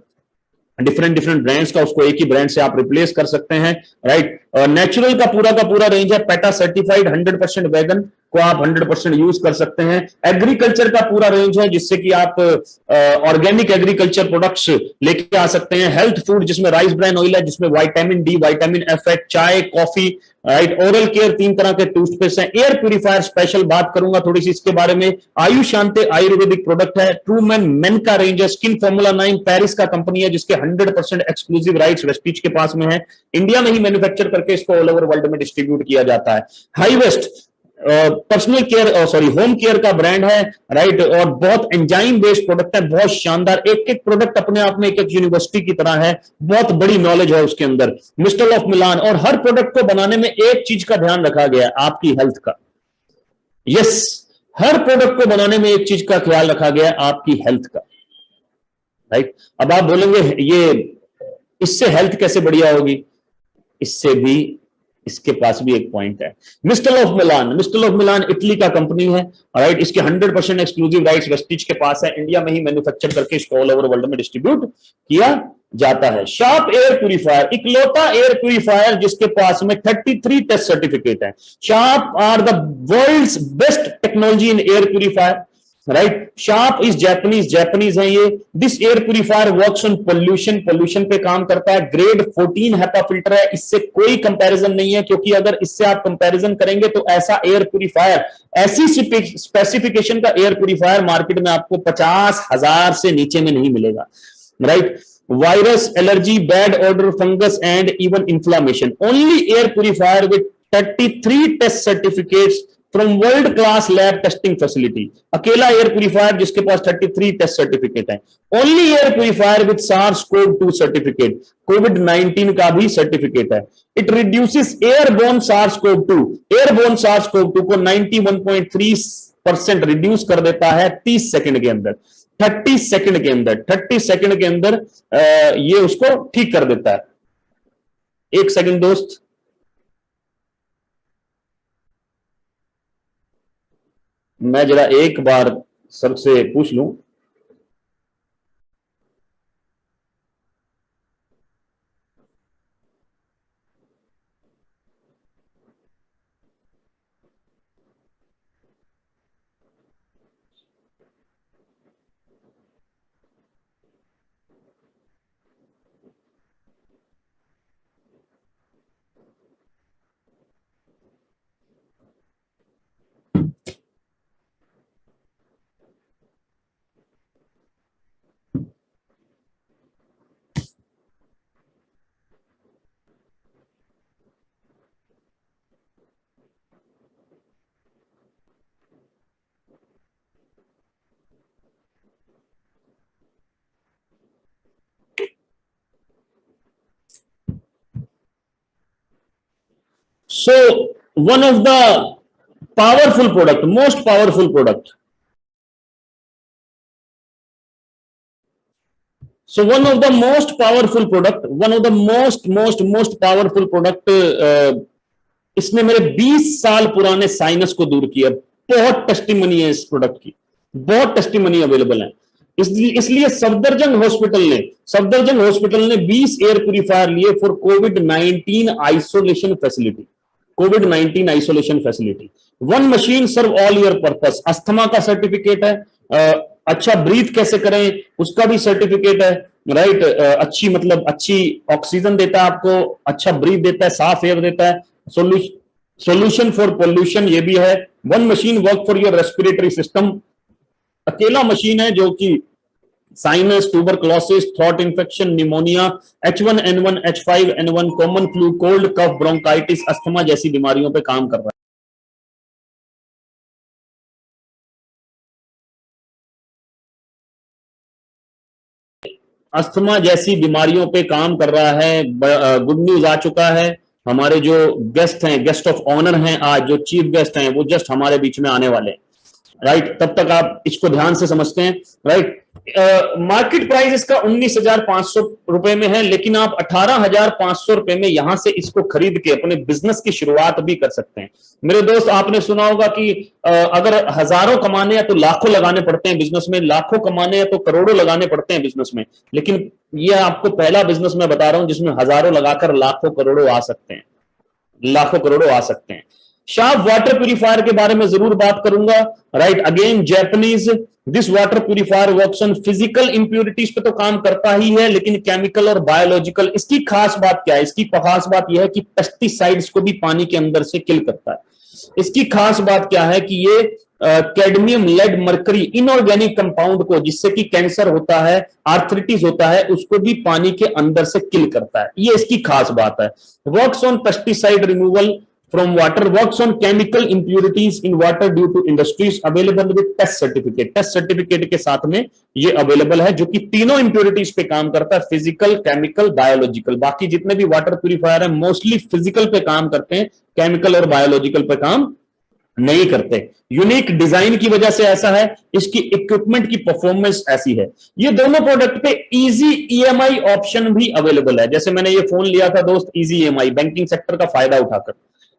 डिफरेंट डिफरेंट ब्रांड्स का, उसको एक ही ब्रांड से आप रिप्लेस कर सकते हैं, राइट। नेचुरल का पूरा रेंज है, पेटा सर्टिफाइड 100% वेगन को आप 100% यूज कर सकते हैं। एग्रीकल्चर का पूरा रेंज है, जिससे कि आप ऑर्गेनिक एग्रीकल्चर प्रोडक्ट्स लेके आ सकते हैं। हेल्थ फूड, जिसमें राइस ब्रान ऑयल है, जिसमें विटामिन डी, विटामिन एफ है। चाय, कॉफी, राइट। ओरल केयर, 3 तरह के टूथपेस्ट हैं। एयर प्यूरिफायर स्पेशल बात करूंगा थोड़ी सी इसके बारे में। आयुष शांति आयुर्वेदिक प्रोडक्ट है। ट्रू मैन मेन का रेंज है। स्किन फॉर्मूला 9 पेरिस का कंपनी है, जिसके 100% एक्सक्लूसिव राइट्स वेस्टिज के पास में है। इंडिया में ही मैन्युफैक्चर करके इसको ऑल ओवर वर्ल्ड में डिस्ट्रीब्यूट किया जाता है। High waist personal care, sorry, home care का ब्रांड है, राइट। और बहुत एंजाइम बेस्ड प्रोडक्ट है, बहुत शानदार। एक एक प्रोडक्ट अपने आप में एक एक यूनिवर्सिटी की तरह है, बहुत बड़ी नॉलेज है उसके अंदर। Mister of Milan. और हर प्रोडक्ट को बनाने में एक चीज का ध्यान रखा गया, आपकी हेल्थ का। यस, हर प्रोडक्ट को बनाने में एक चीज का ख्याल रखा गया, आपकी हेल्थ का, राइट। अब आप बोलेंगे ये इससे हेल्थ कैसे बढ़िया होगी? इससे भी, इसके पास भी एक पॉइंट है। Mister of Milan, mister of Milan Italy का कंपनी है, राइट। इसके 100% एक्सक्लूसिव राइट्स वेस्टिज के पास है। इंडिया में ही मैन्युफैक्चर करके इसको ऑल ओवर वर्ल्ड में डिस्ट्रीब्यूट किया जाता है। शार्प एयर प्यूरिफायर, इकलौता एयर प्यूरिफायर जिसके पास में 33 टेस्ट सर्टिफिकेट है। Sharp are the world's best technology in air purifier, right. Sharp is Japanese है ये। This air purifier works on pollution पे काम करता है। ग्रेड 14 हैपा फिल्टर है। इससे कोई कंपैरिजन नहीं है, क्योंकि अगर इससे आप कंपैरिजन करेंगे तो ऐसा एयर प्यूरिफायर, ऐसी स्पेसिफिकेशन का एयर प्यूरिफायर मार्केट में आपको 50,000 से नीचे में नहीं मिलेगा, right. Virus, allergy, bad odour, fungus and even inflammation. Only air purifier with 33 test certificates from world class lab testing facility. अकेला एयर प्यूरिफायर जिसके पास 33 टेस्ट सर्टिफिकेट है। Only air purifier with SARS-CoV-2 certificate, कोविड-19 का भी सर्टिफिकेट है। It reduces airborne SARS-CoV-2, airborne SARS-CoV-2 को 91.3% रिड्यूस कर देता है 30 सेकंड के अंदर। 30 सेकंड के अंदर, 30 सेकंड के अंदर ये उसको ठीक कर देता है। एक सेकंड दोस्त, मैं जरा एक बार सर से पूछ लूं। So one of the powerful product, most powerful product. So one of the most powerful product, one of the most powerful product, इसने मेरे 20 साल पुराने साइनस को दूर किया। बहुत टेस्टिमनी है इस प्रोडक्ट की, बहुत टेस्टिमनी अवेलेबल है। इसलिए सफदरजंग हॉस्पिटल ने 20 एयर प्यूरिफायर लिए फॉर कोविड-19 आइसोलेशन फैसिलिटी। कोविड-19 isolation facility. One machine serve all your purpose. Asthma का सर्टिफिकेट है, अच्छा ब्रीथ कैसे करें उसका भी सर्टिफिकेट है, राइट। अच्छी, मतलब अच्छी ऑक्सीजन देता है आपको, अच्छा ब्रीथ देता है, साफ एयर देता है। सोल्यूशन फॉर पोल्यूशन ये भी है। One machine work for your respiratory system. अकेला मशीन है जो कि sinus, tuberculosis, throat infection, pneumonia, H1N1, H5N1, common flu, cold, cough, bronchitis, asthma जैसी बीमारियों पे काम कर रहा है। अस्थमा जैसी बीमारियों पे काम कर रहा है। गुड न्यूज आ चुका है, हमारे जो गेस्ट हैं, गेस्ट ऑफ ऑनर हैं, आज जो चीफ गेस्ट हैं वो जस्ट हमारे बीच में आने वाले हैं, राइट। तब तक आप इसको ध्यान से समझते हैं, राइट। मार्केट प्राइस इसका 19,500 रुपए में है, लेकिन आप 18,500 रुपए में यहां से इसको खरीद के अपने बिजनेस की शुरुआत भी कर सकते हैं। मेरे दोस्त, आपने सुना होगा कि अगर हजारों कमाने हैं तो लाखों लगाने पड़ते हैं बिजनेस में, लाखों कमाने हैं तो करोड़ों लगाने पड़ते हैं बिजनेस में। लेकिन ये आपको पहला बिजनेस मैं बता रहा हूं जिसमें हजारों लगाकर लाखों करोड़ों आ सकते हैं, लाखों करोड़ों आ सकते हैं। शार्प वाटर प्यूरिफायर के बारे में जरूर बात करूंगा, right. Again Japanese, this water purifier works on physical impurities पे तो काम करता ही है, लेकिन केमिकल और बायोलॉजिकल, इसकी खास बात क्या है? इसकी खास बात यह है कि पेस्टिसाइड्स को भी पानी के अंदर से किल करता है। इसकी खास बात क्या है कि ये cadmium, lead, mercury, inorganic compound को, जिससे कि कैंसर होता है, आर्थराइटिस होता है, उसको भी पानी के अंदर से किल करता है। ये इसकी खास बात है। Works on pesticide removal from water, works on chemical impurities in water due to industries, available with test certificate। Test certificate के साथ में ये अवेलेबल है, जो कि तीनों इंप्योरिटीज पे काम करता है, फिजिकल, केमिकल, बायोलॉजिकल। बाकी जितने भी वाटर प्यूरिफायर है मोस्टली फिजिकल पे काम करते हैं, केमिकल और बायोलॉजिकल पे काम नहीं करते। यूनिक डिजाइन की वजह से ऐसा है, इसकी इक्विपमेंट की परफॉर्मेंस ऐसी है। ये दोनों प्रोडक्ट पे इजी ईएमआई ऑप्शन भी अवेलेबल है। जैसे मैंने ये फोन लिया था दोस्त, इजी ईएमआई, बैंकिंग सेक्टर का फायदा उठाकर,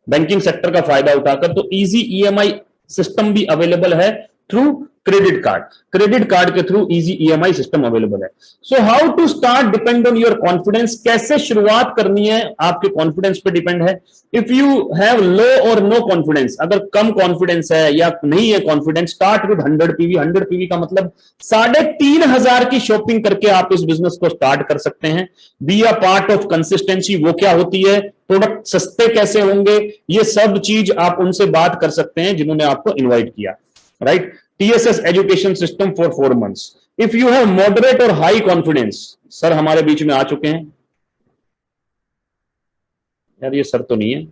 बैंकिंग सेक्टर का फायदा उठाकर, तो इजी ईएमआई सिस्टम भी अवेलेबल है through credit card. Credit card के through easy EMI system available है। So how to start depend on your confidence. कैसे शुरुआत करनी है आपके कॉन्फिडेंस पे डिपेंड है। इफ यू हैव लो और नो कॉन्फिडेंस, अगर कम कॉन्फिडेंस है या नहीं है confidence, start with 100 PV. 100 PV का मतलब 3,500 की शॉपिंग करके आप इस बिजनेस को स्टार्ट कर सकते हैं। Be a part of consistency, वो क्या होती है, प्रोडक्ट सस्ते कैसे होंगे, ये सब चीज आप उनसे बात कर सकते हैं जिन्होंने आपको इन्वाइट किया, right. TSS education system for 4 months। If you have moderate और हाई कॉन्फिडेंस, सर हमारे बीच में आ चुके हैं यार, ये सर तो नहीं है,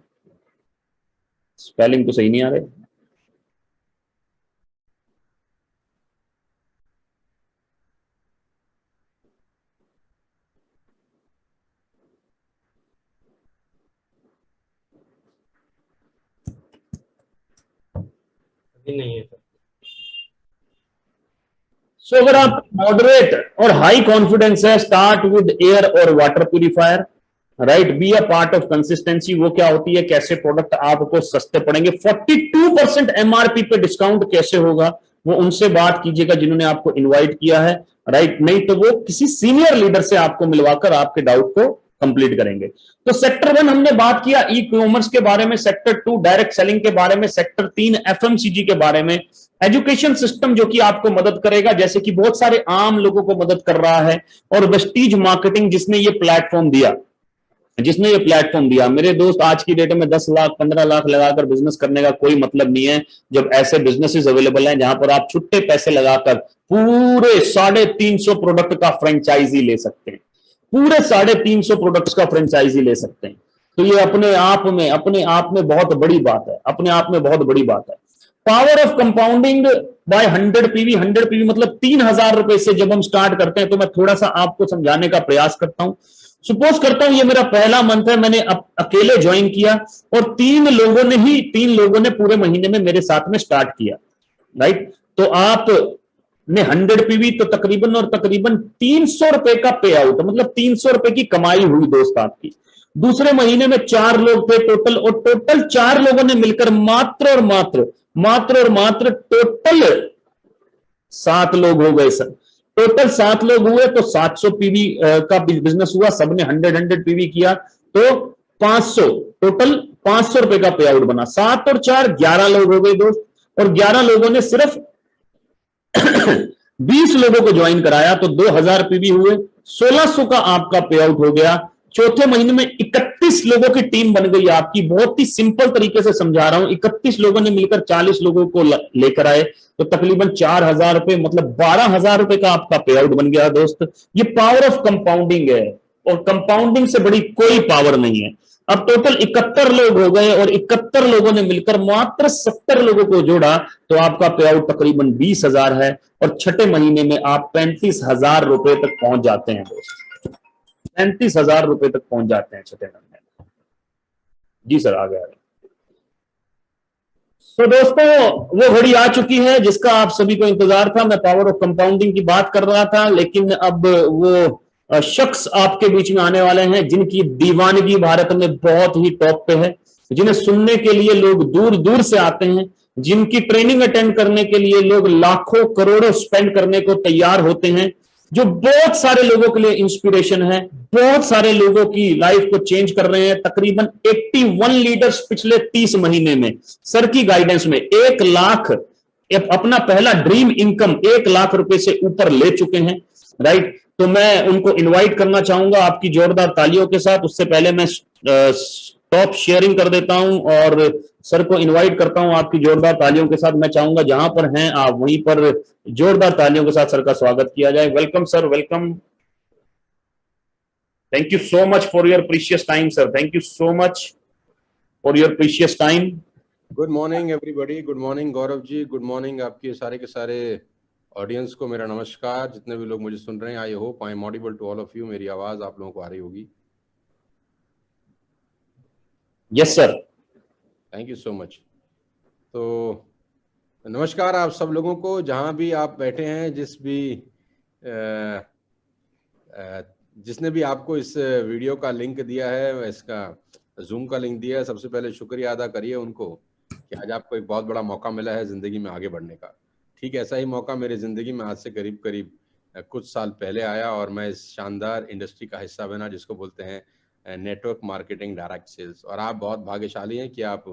स्पेलिंग तो सही नहीं आ रहे। नहीं है सर। सो अगर आप मॉडरेट और हाई कॉन्फिडेंस है, स्टार्ट विद एयर और water purifier, right. Be a part of consistency, वो क्या होती है, कैसे प्रोडक्ट आपको सस्ते पड़ेंगे, 42% एमआरपी पे डिस्काउंट कैसे होगा, वो उनसे बात कीजिएगा जिन्होंने आपको इनवाइट किया है, राइट। नहीं तो वो किसी सीनियर लीडर से आपको मिलवाकर आपके डाउट को कंप्लीट करेंगे। तो सेक्टर 1 हमने बात किया ई कॉमर्स के बारे में, सेक्टर 2 डायरेक्ट सेलिंग के बारे में, सेक्टर 3 एफएमसीजी के बारे में, एजुकेशन सिस्टम जो कि आपको मदद करेगा, जैसे कि बहुत सारे आम लोगों को मदद कर रहा है, और वेस्टीज मार्केटिंग जिसने ये प्लेटफॉर्म दिया, मेरे दोस्त। आज की डेट में 10 लाख 15 लाख लगाकर बिजनेस करने का कोई मतलब नहीं है, जब ऐसे बिजनेसेस अवेलेबल हैं जहां पर आप छुट्टे पैसे लगाकर पूरे 350 प्रोडक्ट का फ्रेंचाइजी ले सकते हैं, पूरे 350 प्रोडक्ट्स का फ्रेंचाइजी ले सकते हैं। तो ये अपने आप में बहुत बड़ी बात है, अपने आप में बहुत बड़ी बात है। Power of compounding by 100 PV. 100 PV मतलब 3,000 रुपए से जब हम स्टार्ट करते हैं, तो मैं थोड़ा सा आपको समझाने का प्रयास करता हूं। सपोज करता हूं ये मेरा पहला मंथ है, मैंने अकेले ज्वाइन किया, और 3 लोगों ने पूरे महीने में मेरे साथ में स्टार्ट किया, राइट। तो आप ने 100 पीवी तो तकरीबन 300 रुपए का पे आउट, मतलब 300 रुपए की कमाई हुई दोस्त आपकी। दूसरे महीने में 4 लोग थे टोटल, और टोटल 4 लोगों ने मिलकर मात्र टोटल 7 लोग हो गए सर। टोटल 7 लोग हुए तो 700 पीवी का बिजनेस हुआ, सबने 100 पीवी किया, तो 500, टोटल 500 रुपए का पे आउट बना। 7 और 4 11 लोग हो गए दोस्त, और 11 लोगों ने सिर्फ 20 लोगों को ज्वाइन कराया, तो 2000 पीवी हुए, 1600 का आपका पे आउट हो गया। चौथे महीने में 31 लोगों की टीम बन गई आपकी। बहुत ही सिंपल तरीके से समझा रहा हूं, 31 लोगों ने मिलकर 40 लोगों को लेकर आए, तो तकरीबन 4,000 रुपए, मतलब 12,000 रुपए का आपका पे आउट बन गया दोस्त। ये पावर ऑफ कंपाउंडिंग है, और कंपाउंडिंग से बड़ी कोई पावर नहीं है। अब टोटल 71 लोग हो गए, और 71 लोगों ने मिलकर मात्र 70 लोगों को जोड़ा, तो आपका पे आउट तकरीबन 20,000 है, और छठे महीने में आप 35,000 रुपए तक पहुंच जाते हैं दोस्त। 35,000 रुपए तक पहुंच जाते हैं छठे महीने में। जी सर, आ गया। तो दोस्तों, वो घड़ी आ चुकी है जिसका आप सभी को इंतजार था। मैं पावर ऑफ कंपाउंडिंग की बात कर रहा था, लेकिन अब वो शख्स आपके बीच में आने वाले हैं जिनकी दीवानगी भारत में बहुत ही टॉप पे है, जिन्हें सुनने के लिए लोग दूर दूर से आते हैं, जिनकी ट्रेनिंग अटेंड करने के लिए लोग लाखों करोड़ों स्पेंड करने को तैयार होते हैं, जो बहुत सारे लोगों के लिए इंस्पिरेशन है, बहुत सारे लोगों की लाइफ को चेंज कर रहे हैं। तकरीबन 81 लीडर्स पिछले 30 महीने में सर की गाइडेंस में 1 लाख अपना पहला ड्रीम इनकम 1 लाख रुपए से ऊपर ले चुके हैं। राइट, तो मैं उनको इनवाइट करना चाहूंगा आपकी जोरदार तालियों के साथ। उससे पहले मैं स्टॉप शेयरिंग कर देता हूं और सर को इनवाइट करता हूं आपकी जोरदार तालियों के साथ। मैं चाहूंगा जहां पर हैं आप वहीं पर जोरदार तालियों के साथ सर का स्वागत किया जाए। Welcome sir, welcome. Thank you so much for your precious time sir, thank you so much for your precious time. Good morning everybody, good morning Gaurav ji, good morning आपके सारे के सारे ऑडियंस को मेरा नमस्कार। जितने भी लोग मुझे सुन रहे हैं, I hope I am audible to all of you. मेरी आवाज आप लोगों को आ रही होगी। Yes sir, thank you so much. तो नमस्कार आप सब लोगों को, जहां भी आप बैठे हैं, जिसने भी आपको इस वीडियो का लिंक दिया है, इसका जूम का लिंक दिया है, सबसे पहले शुक्रिया अदा करिए उनको कि आज आपको एक बहुत बड़ा मौका मिला है ज़िंदगी में आगे बढ़ने का। ठीक ऐसा ही मौका मेरे ज़िंदगी में आज से करीब करीब कुछ साल पहले आया और मैं इस शानदार इंडस्ट्री का हिस्सा बना जिसको बोलते हैं नेटवर्क मार्केटिंग डायरेक्ट सेल्स। और आप बहुत भाग्यशाली हैं कि आप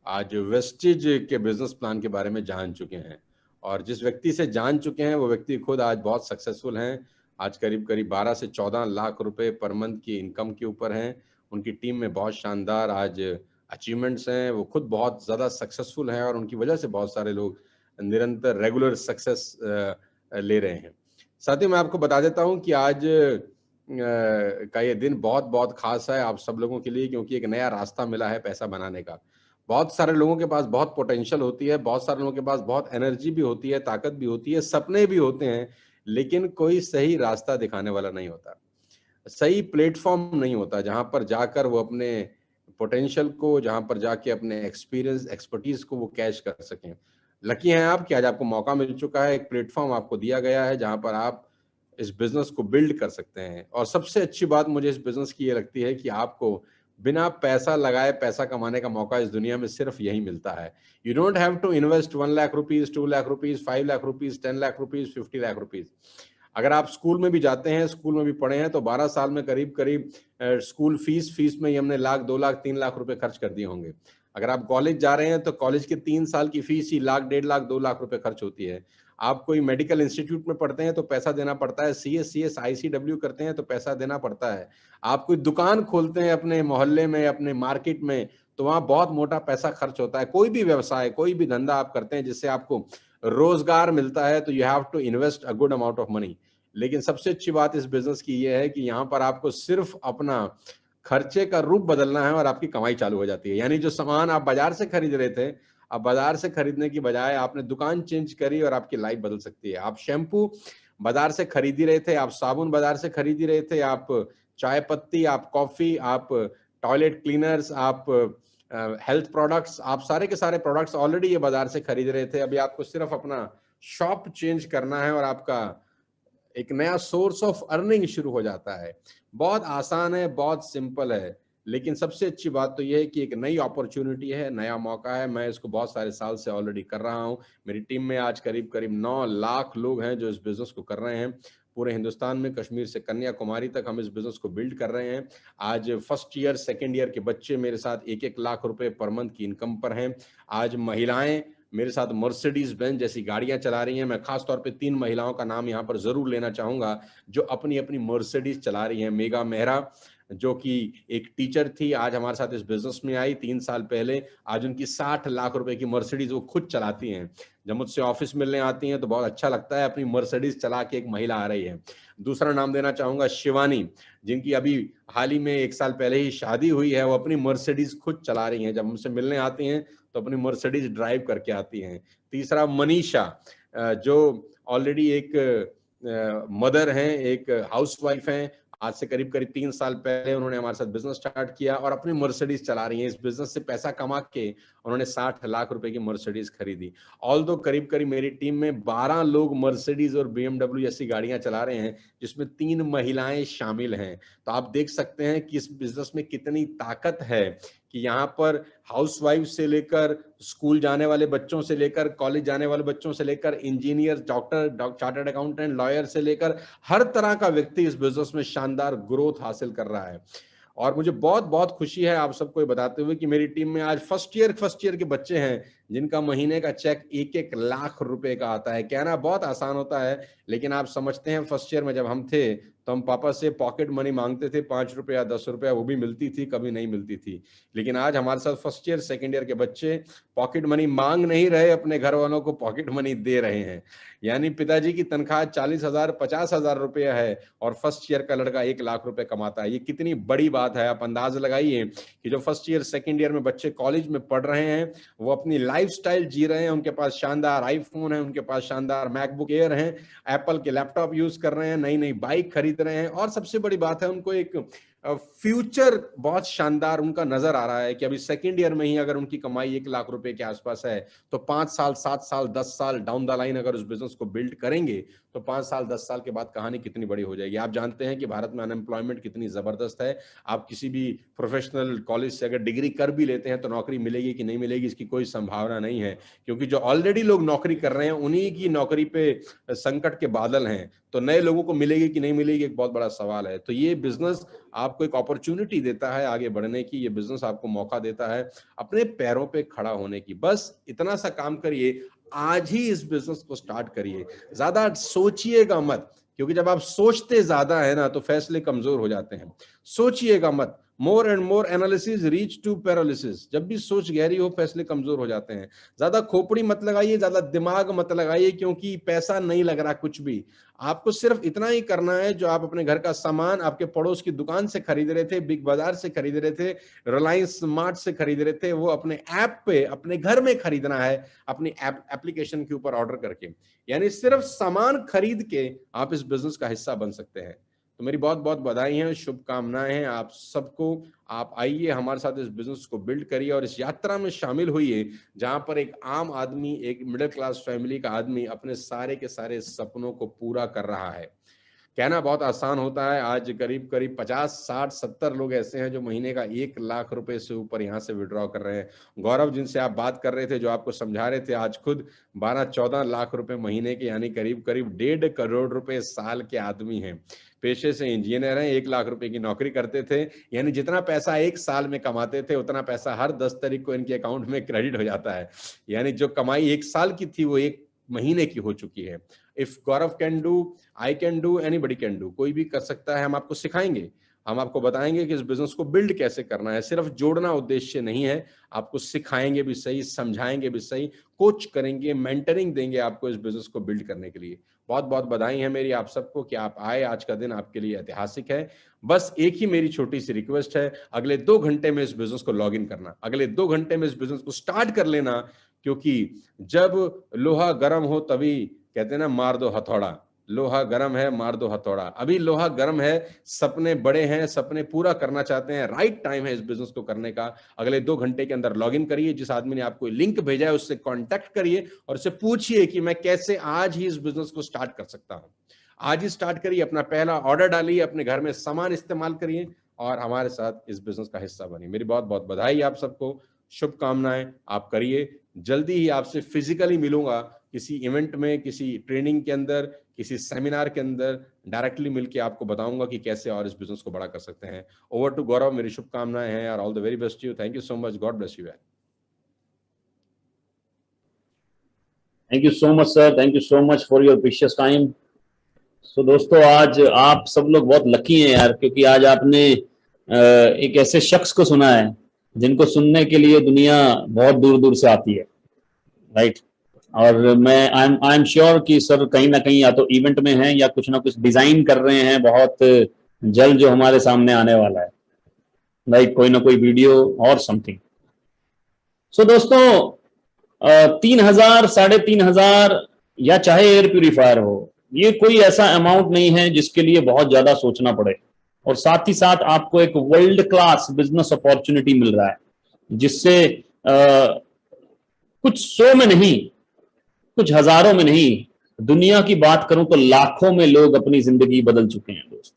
आज वेस्टेज के बिजनेस प्लान के बारे में जान चुके हैं, और जिस व्यक्ति से जान चुके हैं वो व्यक्ति खुद आज बहुत सक्सेसफुल हैं। आज करीब करीब 12 से 14 लाख रुपए पर मंथ की इनकम के ऊपर हैं। उनकी टीम में बहुत शानदार आज अचीवमेंट्स हैं, वो खुद बहुत ज़्यादा सक्सेसफुल हैं और उनकी वजह से बहुत सारे लोग निरंतर रेगुलर सक्सेस ले रहे हैं। साथ ही मैं आपको बता देता हूं कि आज का ये दिन बहुत बहुत खास है आप सब लोगों के लिए, क्योंकि एक नया रास्ता मिला है पैसा बनाने का। बहुत सारे लोगों के पास बहुत पोटेंशियल होती है, बहुत सारे लोगों के पास बहुत एनर्जी भी होती है, ताकत भी होती है, सपने भी होते हैं, लेकिन कोई सही रास्ता दिखाने वाला नहीं होता, सही प्लेटफॉर्म नहीं होता जहां पर जाकर वो अपने पोटेंशियल को, जहां पर जाके अपने एक्सपीरियंस एक्सपर्टीज को वो कैश कर सकें। लकी हैं आप कि आज आपको मौका मिल चुका है, एक प्लेटफॉर्म आपको दिया गया है जहां पर आप इस बिजनेस को बिल्ड कर सकते हैं। और सबसे अच्छी बात मुझे इस बिजनेस की ये लगती है कि आपको बिना पैसा लगाए पैसा कमाने का मौका इस दुनिया में सिर्फ यही मिलता है। You don't have to invest 1 lakh rupees, 2 lakh rupees, 5 lakh rupees, 10 lakh rupees, 50 lakh rupees. अगर आप स्कूल में भी जाते हैं, स्कूल में भी पढ़े हैं, तो 12 साल में करीब करीब स्कूल फीस में ही हमने 1 लाख, 2 लाख, 3 लाख रुपए खर्च कर दिए होंगे। अगर आप कॉलेज जा रहे हैं तो कॉलेज के 3 साल की फीस ही 1 लाख, 1.5 लाख, 2 लाख रुपए खर्च होती है। आप कोई मेडिकल इंस्टीट्यूट में पढ़ते हैं तो पैसा देना पड़ता है, CS ICW करते हैं तो पैसा देना पड़ता है। आप कोई दुकान खोलते हैं अपने मोहल्ले में, अपने मार्केट में, तो वहां बहुत मोटा पैसा खर्च होता है। कोई भी व्यवसाय, कोई भी धंधा आप करते हैं जिससे आपको रोजगार मिलता है, तो you have to invest a good amount of money. लेकिन सबसे अच्छी बात इस बिजनेस की यह है कि यहाँ पर आपको सिर्फ अपना खर्चे का रूप बदलना है और आपकी कमाई चालू हो जाती है। यानी जो सामान आप बाजार से खरीद रहे थे, अब बाजार से खरीदने की बजाय आपने दुकान चेंज करी और आपकी लाइफ बदल सकती है। आप शैम्पू बाजार से खरीद ही रहे थे, आप साबुन बाजार से खरीद ही रहे थे, आप चाय पत्ती, आप कॉफी, आप टॉयलेट क्लीनर्स, आप हेल्थ प्रोडक्ट्स, आप सारे के सारे प्रोडक्ट्स ऑलरेडी ये बाजार से खरीद रहे थे। अभी आपको सिर्फ अपना शॉप चेंज करना है और आपका एक नया सोर्स ऑफ अर्निंग शुरू हो जाता है। बहुत आसान है, बहुत सिंपल है, लेकिन सबसे अच्छी बात तो यह है कि एक नई अपॉर्चुनिटी है, नया मौका है। मैं इसको बहुत सारे साल से ऑलरेडी कर रहा हूं। मेरी टीम में आज करीब करीब 9 लाख लोग हैं जो इस बिजनेस को कर रहे हैं। पूरे हिंदुस्तान में कश्मीर से कन्याकुमारी तक हम इस बिजनेस को बिल्ड कर रहे हैं। आज फर्स्ट ईयर, सेकेंड ईयर के बच्चे मेरे साथ 1-1 लाख रुपए पर मंथ की इनकम पर हैं। आज महिलाएं मेरे साथ मर्सिडीज बेंज जैसी गाड़ियां चला रही हैं। मैं खास तौर पे 3 महिलाओं का नाम यहां पर जरूर लेना चाहूंगा जो अपनी अपनी मर्सिडीज चला रही हैं। मेगा मेहरा, जो कि एक टीचर थी, आज हमारे साथ इस बिजनेस में आई 3 साल पहले। आज उनकी 60 लाख रुपए की मर्सिडीज वो खुद चलाती हैं। जब मुझसे ऑफिस मिलने आती हैं तो बहुत अच्छा लगता है, अपनी मर्सिडीज चला के एक महिला आ रही है। दूसरा नाम देना चाहूंगा शिवानी, जिनकी अभी हाल ही में 1 साल पहले ही शादी हुई है। वो अपनी मर्सिडीज खुद चला रही हैं। जब हमसे मिलने आती हैं तो अपनी मर्सिडीज ड्राइव करके आती हैं। तीसरा मनीषा, जो ऑलरेडी एक मदर हैं, एक हाउसवाइफ हैं। आज से करीब करीब 3 साल पहले उन्होंने हमारे साथ बिजनेस स्टार्ट किया और अपनी मर्सिडीज चला रही हैं। इस बिजनेस से पैसा कमा के उन्होंने 60 लाख रुपए की मर्सिडीज खरीदी। ऑल्दो करीब करीब मेरी टीम में 12 लोग मर्सिडीज और BMW जैसी गाड़ियां चला रहे हैं, जिसमें 3 महिलाएं शामिल हैं। तो आप देख सकते हैं कि इस बिजनेस में कितनी ताकत है कि यहाँ पर हाउसवाइफ से लेकर स्कूल जाने वाले बच्चों से लेकर कॉलेज जाने वाले बच्चों से लेकर engineer, doctor, chartered accountant, lawyer से लेकर हर तरह का व्यक्ति इस बिजनेस में शानदार ग्रोथ हासिल कर रहा है। और मुझे बहुत बहुत खुशी है आप सबको ये बताते हुए कि मेरी टीम में आज फर्स्ट ईयर के बच्चे हैं जिनका महीने का चेक 1-1 लाख रुपए का आता है। कहना बहुत आसान होता है, लेकिन आप समझते हैं फर्स्ट ईयर में जब हम थे तो हम पापा से पॉकेट मनी मांगते थे, 5 रुपया 10 रुपया, वो भी मिलती थी, कभी नहीं मिलती थी। लेकिन आज हमारे साथ फर्स्ट ईयर सेकेंड ईयर के बच्चे पॉकेट मनी मांग नहीं रहे, अपने घर वालों को पॉकेट मनी दे रहे हैं। यानी पिताजी की तनख्वाह 40,000 50,000 रुपया है और फर्स्ट ईयर का लड़का 1 लाख रुपए कमाता है। ये कितनी बड़ी बात है। आप अंदाज लगाइए कि जो फर्स्ट ईयर सेकेंड ईयर में बच्चे कॉलेज में पढ़ रहे हैं वो अपनी लाइफस्टाइल जी रहे हैं, उनके पास शानदार आईफोन है, उनके पास शानदार मैकबुक एयर हैं, एप्पल के लैपटॉप यूज कर रहे हैं, नई नई बाइक खरीद रहे हैं और सबसे बड़ी बात है उनको एक फ्यूचर बहुत शानदार उनका नजर आ रहा है कि अभी सेकेंड ईयर में ही अगर उनकी कमाई 1 लाख रुपए के आसपास है तो 5 साल 7 साल 10 साल डाउन द लाइन अगर उस बिजनेस को बिल्ड करेंगे तो 5 साल 10 साल के बाद कहानी कितनी बड़ी हो जाएगी। आप जानते हैं कि भारत में अनएम्प्लॉयमेंट कितनी जबरदस्त है। आप किसी भी प्रोफेशनल कॉलेज से अगर डिग्री कर भी लेते हैं तो नौकरी मिलेगी कि नहीं मिलेगी इसकी कोई संभावना नहीं है, क्योंकि जो ऑलरेडी लोग नौकरी कर रहे हैं उन्हीं की नौकरी पे संकट के बादल हैं। तो नए लोगों को मिलेगी कि नहीं मिलेगी एक बहुत बड़ा सवाल है। तो ये बिजनेस आपको एक अपॉर्चुनिटी देता है आगे बढ़ने की, ये बिजनेस आपको मौका देता है अपने पैरों पे खड़ा होने की। बस इतना सा काम करिए, आज ही इस बिजनेस को स्टार्ट करिए, ज्यादा सोचिएगा मत, क्योंकि जब आप सोचते ज्यादा है ना तो फैसले कमजोर हो जाते हैं। सोचिएगा मत, more and more analysis reach to paralysis. जब भी सोच गहरी हो फैसले कमजोर हो जाते हैं। ज्यादा खोपड़ी मत लगाइए, ज्यादा दिमाग मत लगाइए, क्योंकि पैसा नहीं लग रहा कुछ भी। आपको सिर्फ इतना ही करना है जो आप अपने घर का सामान आपके पड़ोस की दुकान से खरीद रहे थे, बिग बाजार से खरीद रहे थे, रिलायंस स्मार्ट से खरीद रहे थे, वो अपने ऐप पे अपने घर में खरीदना है, अपनी एप्लीकेशन के ऊपर ऑर्डर करके। यानी सिर्फ सामान खरीद के आप इस बिजनेस का हिस्सा बन सकते हैं। तो मेरी बहुत बहुत बधाई है, शुभकामनाएं हैं आप सबको। आप आइए हमारे साथ इस बिजनेस को बिल्ड करिए और इस यात्रा में शामिल होइए जहां पर एक आम आदमी, एक मिडिल क्लास फैमिली का आदमी अपने सारे के सारे सपनों को पूरा कर रहा है। कहना बहुत आसान होता है। आज करीब करीब 50 60 70 लोग ऐसे हैं जो महीने का 1 लाख रुपए से ऊपर यहाँ से विड्रॉ कर रहे हैं। गौरव जिनसे आप बात कर रहे थे, जो आपको समझा रहे थे, आज खुद 12-14 लाख रुपए महीने के यानी करीब करीब 1.5 करोड़ रुपए साल के आदमी हैं। पेशे से इंजीनियर हैं, 1 लाख रुपए की नौकरी करते थे। यानी जितना पैसा 1 साल में कमाते थे उतना पैसा हर 10 तारीख को इनके अकाउंट में क्रेडिट हो जाता है। यानी जो कमाई 1 साल की थी वो 1 महीने की हो चुकी है। If Gaurav can do, I can do, anybody can do. कोई भी कर सकता है। हम आपको सिखाएंगे, हम आपको बताएंगे कि इस बिजनेस को बिल्ड कैसे करना है। सिर्फ जोड़ना उद्देश्य नहीं है, आपको सिखाएंगे भी सही, समझाएंगे भी सही, कोच करेंगे, मेंटरिंग देंगे आपको इस बिजनेस को बिल्ड करने के लिए। बहुत बहुत बधाई है मेरी आप सबको कि आप आए। आज का दिन आपके लिए ऐतिहासिक है। बस एक ही मेरी छोटी सी रिक्वेस्ट है, अगले 2 घंटे में इस बिजनेस को लॉग इन करना, अगले 2 घंटे में इस बिजनेस को स्टार्ट कर लेना, क्योंकि जब लोहा गर्म हो तभी कहते हैं ना, मार दो हथौड़ा। लोहा गर्म है, मार दो हथौड़ा। अभी लोहा गर्म है, सपने बड़े हैं, सपने पूरा करना चाहते हैं, राइट टाइम है इस बिजनेस को करने का। अगले 2 घंटे के अंदर लॉग इन करिए। जिस आदमी ने आपको लिंक भेजा है उससे कांटेक्ट करिए और उससे पूछिए कि मैं कैसे आज ही इस बिजनेस को स्टार्ट कर सकता हूं। आज ही स्टार्ट करिए, अपना पहला ऑर्डर डालिए, अपने घर में सामान इस्तेमाल करिए और हमारे साथ इस बिजनेस का हिस्सा बनिए। मेरी बहुत बहुत बधाई आप सबको, शुभकामनाएं। आप करिए। जल्दी ही आपसे फिजिकली मिलूंगा, किसी इवेंट में, किसी ट्रेनिंग के अंदर, किसी सेमिनार के अंदर डायरेक्टली मिलके आपको बताऊंगा कि कैसे और इस बिजनेस को बड़ा कर सकते हैं। ओवर टू गौरव, मेरी शुभकामनाएं हैं और all the very best to you. Thank you so much, God bless you. Thank you so much sir, thank you so much for your precious time. So दोस्तों, आज आप सब लोग बहुत लकी हैं यार, क्योंकि आज आपने एक ऐसे शख्स को सुना है जिनको सुनने के लिए दुनिया बहुत दूर दूर से आती है, राइट। और मैं आई एम श्योर कि सर कहीं ना कहीं या तो इवेंट में हैं या कुछ ना कुछ डिजाइन कर रहे हैं बहुत जल्द जो हमारे सामने आने वाला है, राइट, कोई ना कोई वीडियो और समथिंग। सो दोस्तों, 3,000 3,500 या चाहे एयर प्यूरिफायर हो, ये कोई ऐसा अमाउंट नहीं है जिसके लिए बहुत ज्यादा सोचना पड़े। और साथ ही साथ आपको एक वर्ल्ड क्लास बिजनेस अपॉर्चुनिटी मिल रहा है, जिससे कुछ 100 में नहीं, कुछ हजारों में नहीं, दुनिया की बात करूं तो लाखों में लोग अपनी जिंदगी बदल चुके हैं दोस्त,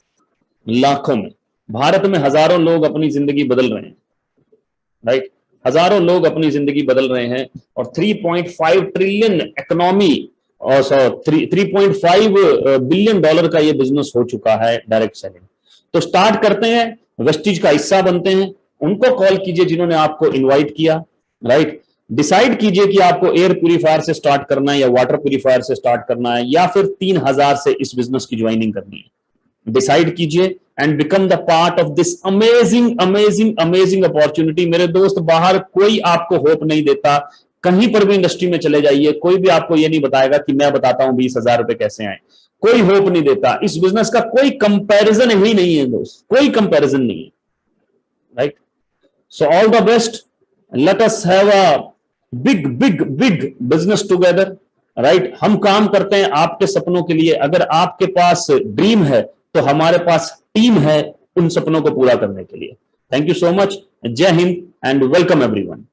लाखों में। भारत में हजारों लोग अपनी जिंदगी बदल रहे हैं, राइट, हजारों लोग अपनी जिंदगी बदल रहे हैं। और 3.5 ट्रिलियन इकोनॉमी और 3.5 बिलियन डॉलर का ये बिजनेस हो चुका है डायरेक्ट सेलिंग। तो स्टार्ट करते हैं, वेस्टीज का हिस्सा बनते हैं। उनको कॉल कीजिए जिन्होंने आपको इनवाइट किया, राइट। डिसाइड कीजिए कि आपको एयर प्यूरिफायर से स्टार्ट करना है या वाटर प्यूरिफायर से स्टार्ट करना है या फिर 3000 से इस बिजनेस की ज्वाइनिंग करनी है। डिसाइड कीजिए and become the part of this amazing amazing amazing opportunity. मेरे दोस्त, बाहर कोई आपको होप नहीं देता, कहीं पर भी इंडस्ट्री में चले जाइए, कोई भी आपको ये नहीं बताएगा कि मैं बताता हूं 20,000 रुपए कैसे आए, कोई होप नहीं देता। इस बिजनेस का कोई कंपैरिजन ही नहीं है दोस्त, कोई कंपैरिजन नहीं है, right. So all the best, let us have a big big big business together, right. हम काम करते हैं आपके सपनों के लिए। अगर आपके पास ड्रीम है तो हमारे पास टीम है उन सपनों को पूरा करने के लिए। थैंक यू सो मच, जय हिंद एंड वेलकम एवरीवन।